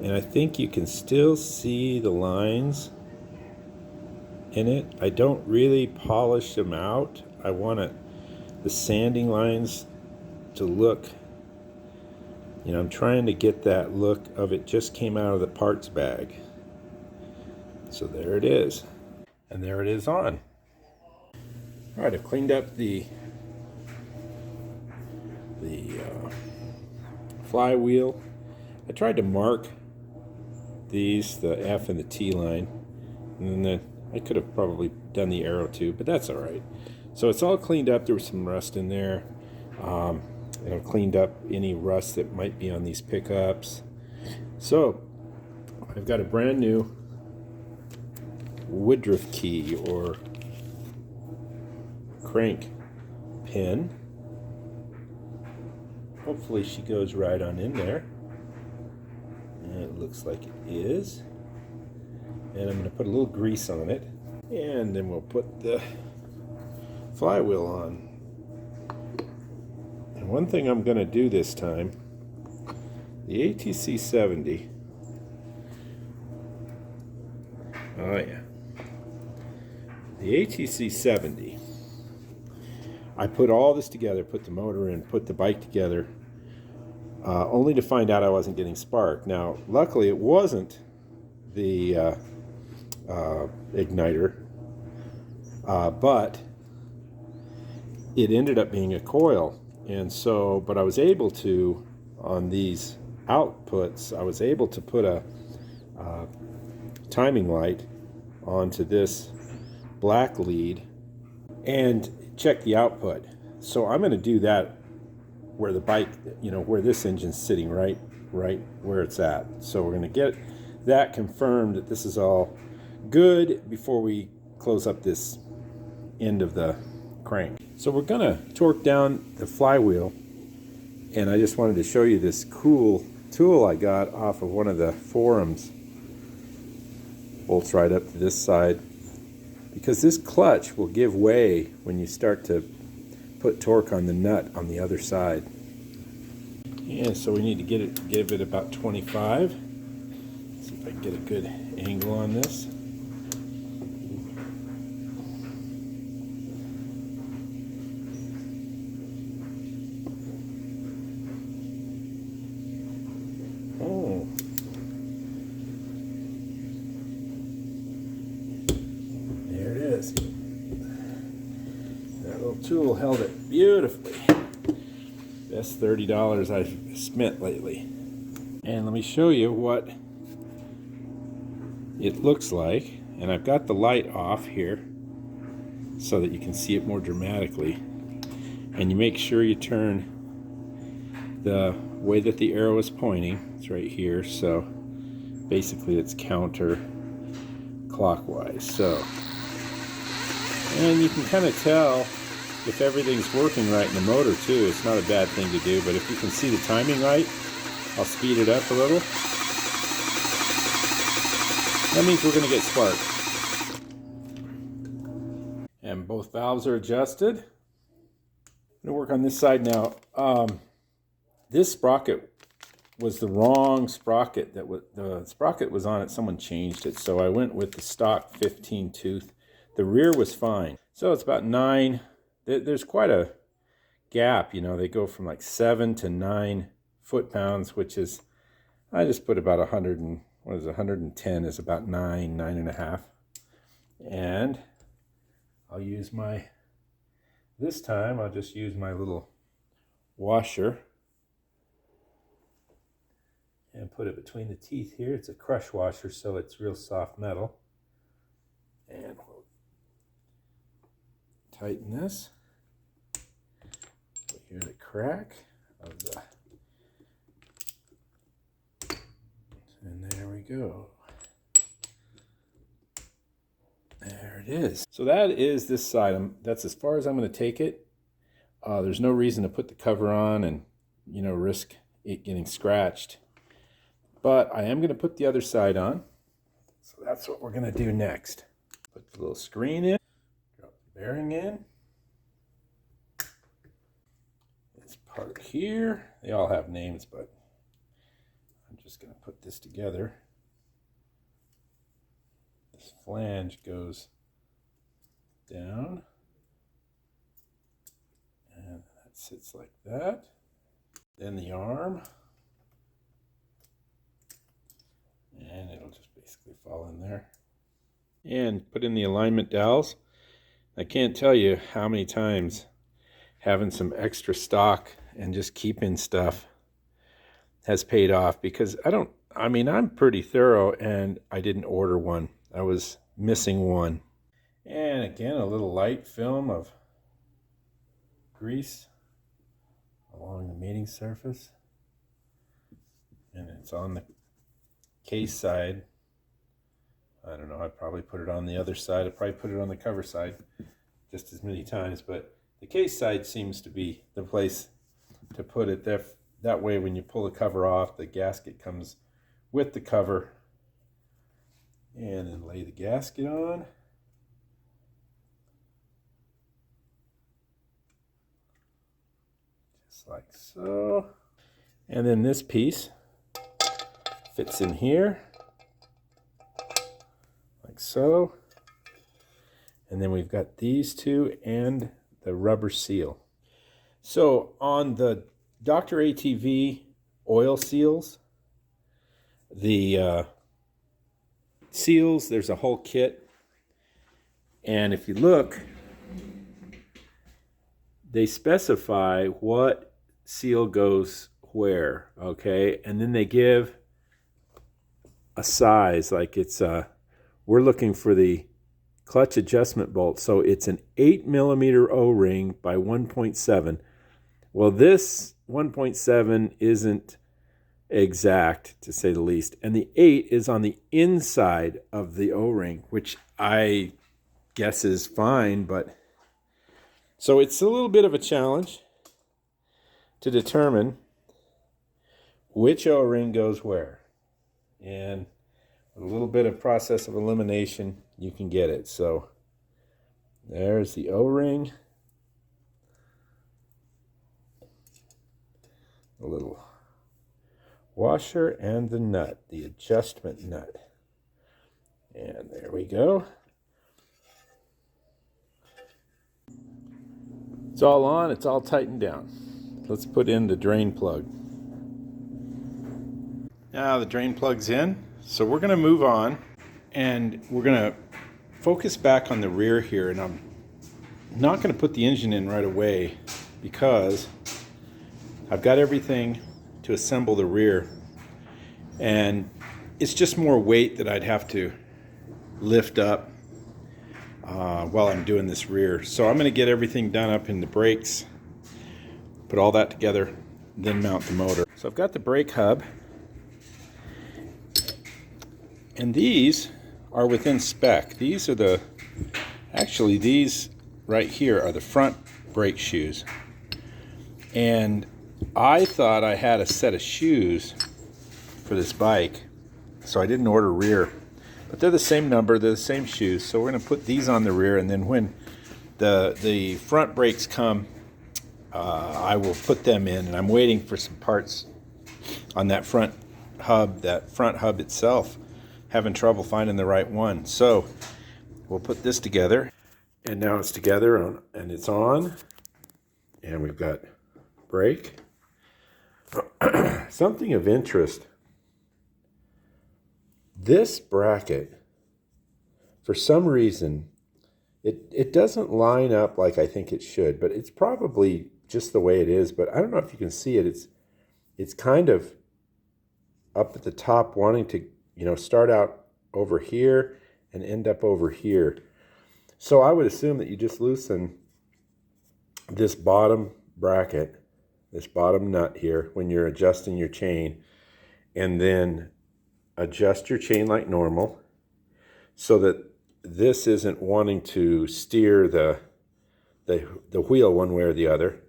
And I think you can still see the lines in it. I don't really polish them out. I want the sanding lines to look, you know, I'm trying to get that look of it just came out of the parts bag. So there it is. And there it is on. All right, I've cleaned up the flywheel. I tried to mark these, the F and the T line, and then I could have probably done the arrow too, but that's all right. So it's all cleaned up. There was some rust in there. And I've cleaned up any rust that might be on these pickups. So I've got a brand new Woodruff key or crank pin. Hopefully she goes right on in there. And it looks like it is. And I'm going to put a little grease on it. And then we'll put the flywheel on. And one thing I'm going to do this time, the ATC70, oh yeah, the ATC70, I put all this together, put the motor in, put the bike together, only to find out I wasn't getting spark. Now, luckily it wasn't the igniter, but it ended up being a coil. And so, but I was able to, on these outputs, I was able to put a timing light onto this black lead and check the output. So I'm going to do that where the bike, you know, where this engine's sitting, right where it's at. So we're going to get that confirmed that this is all good before we close up this end of the crank. So we're going to torque down the flywheel, and I just wanted to show you this cool tool I got off of one of the forums. Bolts right up to this side, because this clutch will give way when you start to put torque on the nut on the other side. And so we need to give it about 25. See if I can get a good angle on this. Oh. There it is. That little tool held it beautifully. Best $30 I've spent lately. And let me show you what it looks like. And I've got the light off here so that you can see it more dramatically. And you make sure you turn the way that the arrow is pointing. It's right here, so basically it's counter clockwise. So, and you can kind of tell if everything's working right in the motor too. It's not a bad thing to do, but if you can see the timing right, I'll speed it up a little. That means we're going to get spark. And both valves are adjusted. I'm going to work on this side now. This sprocket was the wrong sprocket. The sprocket was on it. Someone changed it. So I went with the stock 15 tooth. The rear was fine. So it's about 9. There's quite a gap. You know, they go from like 7 to 9 foot-pounds, which is, I just put about 100 and, 110 is about 9.5. And I'll use this time I'll just use my little washer and put it between the teeth here. It's a crush washer, so it's real soft metal. And we'll tighten this. We hear the crack of the, and there we go. There it is. So that is this side. That's as far as I'm going to take it. There's no reason to put the cover on and, you know, risk it getting scratched. But I am going to put the other side on. So that's what we're going to do next. Put the little screen in. Drop the bearing in. This part here. They all have names, but I'm just going to put this together. This flange goes down. And that sits like that. Then the arm. And it'll just basically fall in there. And put in the alignment dowels. I can't tell you how many times having some extra stock and just keeping stuff has paid off, because I'm pretty thorough and I didn't order one. I was missing one. And again, a little light film of grease along the mating surface. And it's on the case side. I don't know, I probably put it on the other side. I probably put it on the cover side just as many times, but the case side seems to be the place to put it. That way when you pull the cover off, the gasket comes with the cover. And then lay the gasket on. Just like so. And then this piece fits in here. Like so. And then we've got these two and the rubber seal. So on the Dr. ATV oil seals, the seals, there's a whole kit, and if you look, they specify what seal goes where, okay, and then they give a size, like it's we're looking for the clutch adjustment bolt, so it's an 8mm O-ring by 1.7. Well, this 1.7 isn't exact, to say the least, and the 8 is on the inside of the O-ring, which I guess is fine, but so it's a little bit of a challenge to determine which O-ring goes where, and with a little bit of process of elimination you can get it. So there's the O-ring, a little washer, and the nut, the adjustment nut. And there we go. It's all on, it's all tightened down. Let's put in the drain plug. Now the drain plug's in, so we're gonna move on and we're gonna focus back on the rear here, and I'm not gonna put the engine in right away because I've got everything to assemble the rear, and it's just more weight that I'd have to lift up while I'm doing this rear. So I'm going to get everything done up in the brakes, put all that together, then mount the motor. So I've got the brake hub, and these are within spec. These are actually these right here are the front brake shoes, and I thought I had a set of shoes for this bike, so I didn't order rear. But they're the same number, they're the same shoes, so we're going to put these on the rear, and then when The front brakes come. I will put them in, and I'm waiting for some parts on that front hub itself. Having trouble finding the right one. So we'll put this together. And now it's together and it's on. And we've got brake. Something of interest. This bracket, for some reason, it doesn't line up like I think it should, but it's probably just the way it is. But I don't know if you can see it. It's kind of up at the top, wanting to, start out over here and end up over here. So I would assume that you just loosen this bottom bracket, this bottom nut here, when you're adjusting your chain, and then adjust your chain like normal so that this isn't wanting to steer the wheel one way or the other.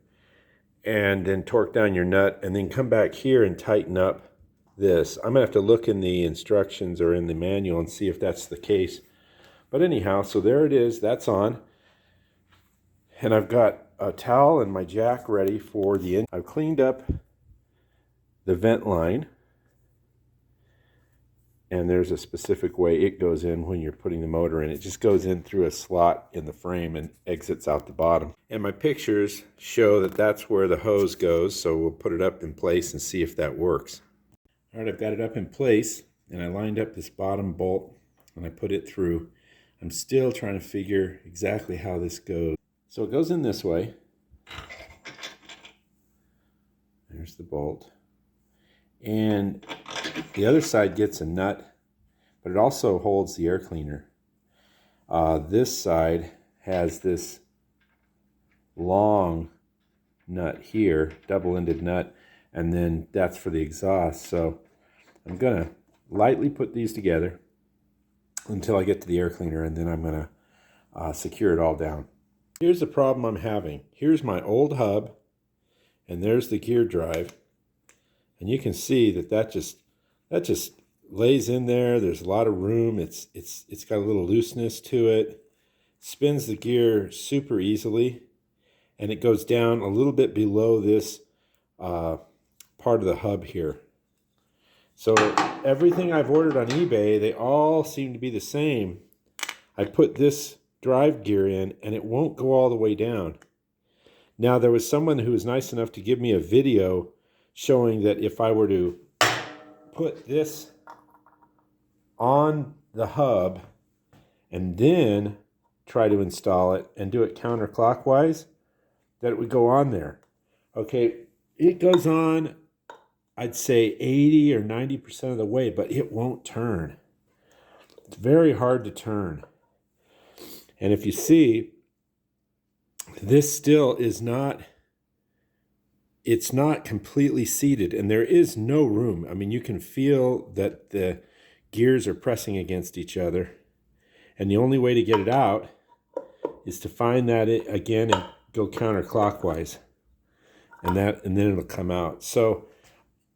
And then torque down your nut, and then come back here and tighten up this. I'm going to have to look in the instructions or in the manual and see if that's the case. But anyhow, so there it is. That's on. And I've got a towel and my jack ready for the engine. I've cleaned up the vent line. And there's a specific way it goes in when you're putting the motor in. It just goes in through a slot in the frame and exits out the bottom. And my pictures show that that's where the hose goes, so we'll put it up in place and see if that works. All right, I've got it up in place, and I lined up this bottom bolt, and I put it through. I'm still trying to figure exactly how this goes. So it goes in this way. There's the bolt. And the other side gets a nut, but it also holds the air cleaner. This side has this long nut here, double-ended nut, and then that's for the exhaust. So I'm going to lightly put these together until I get to the air cleaner, and then I'm going to secure it all down. Here's the problem I'm having. Here's my old hub, and there's the gear drive. And you can see that just lays in there. There's a lot of room. It's got a little looseness to it. Spins the gear super easily, and it goes down a little bit below this part of the hub here. So everything I've ordered on eBay, they all seem to be the same. I put this drive gear in, and it won't go all the way down. Now, there was someone who was nice enough to give me a video showing that if I were to put this on the hub and then try to install it and do it counterclockwise, that it would go on there. Okay, it goes on, I'd say 80 or 90% of the way, but it won't turn. It's very hard to turn. And if you see, this still is not, it's not completely seated, and there is no room. I mean, you can feel that the gears are pressing against each other, and the only way to get it out is to find that again and go counterclockwise, and then it'll come out. So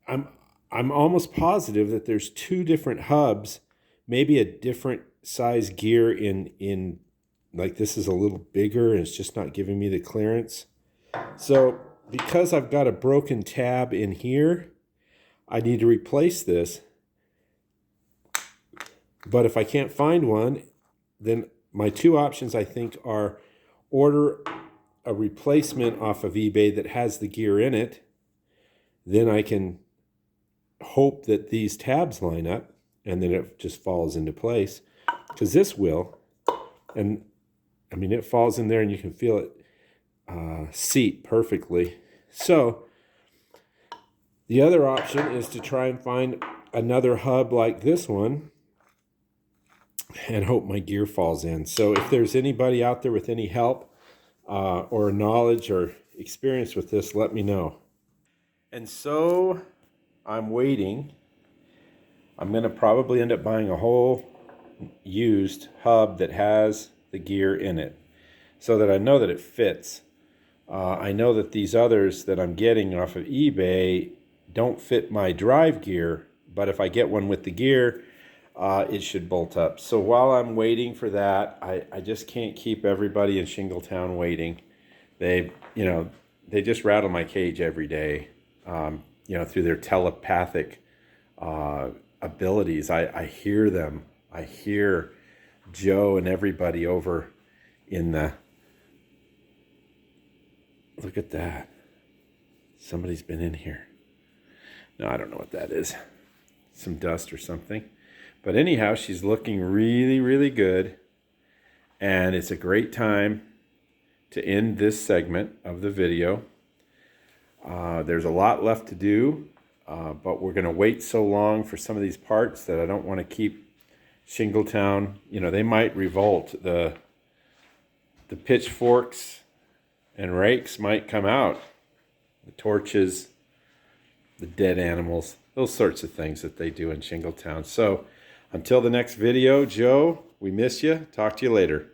I'm almost positive that there's two different hubs, maybe a different size gear in like this is a little bigger and it's just not giving me the clearance. So because I've got a broken tab in here, I need to replace this. But if I can't find one, then my two options, I think, are order a replacement off of eBay that has the gear in it. Then I can hope that these tabs line up and then it just falls into place. Because this will. And I mean, it falls in there and you can feel it seat perfectly. So the other option is to try and find another hub like this one and hope my gear falls in. So if there's anybody out there with any help or knowledge or experience with this, let me know. And so I'm waiting. I'm going to probably end up buying a whole used hub that has the gear in it so that I know that it fits. I know that these others that I'm getting off of eBay don't fit my drive gear, but if I get one with the gear, it should bolt up. So while I'm waiting for that, I just can't keep everybody in Shingletown waiting. They just rattle my cage every day, through their telepathic abilities. I hear them. I hear Joe and everybody over in the... Look at that. Somebody's been in here. No, I don't know what that is. Some dust or something. But anyhow, she's looking really, really good. And it's a great time to end this segment of the video. There's a lot left to do, but we're going to wait so long for some of these parts that I don't want to keep Shingletown. They might revolt. The pitchforks and rakes might come out. The torches, the dead animals, those sorts of things that they do in Shingletown. So until the next video, Joe, we miss you. Talk to you later.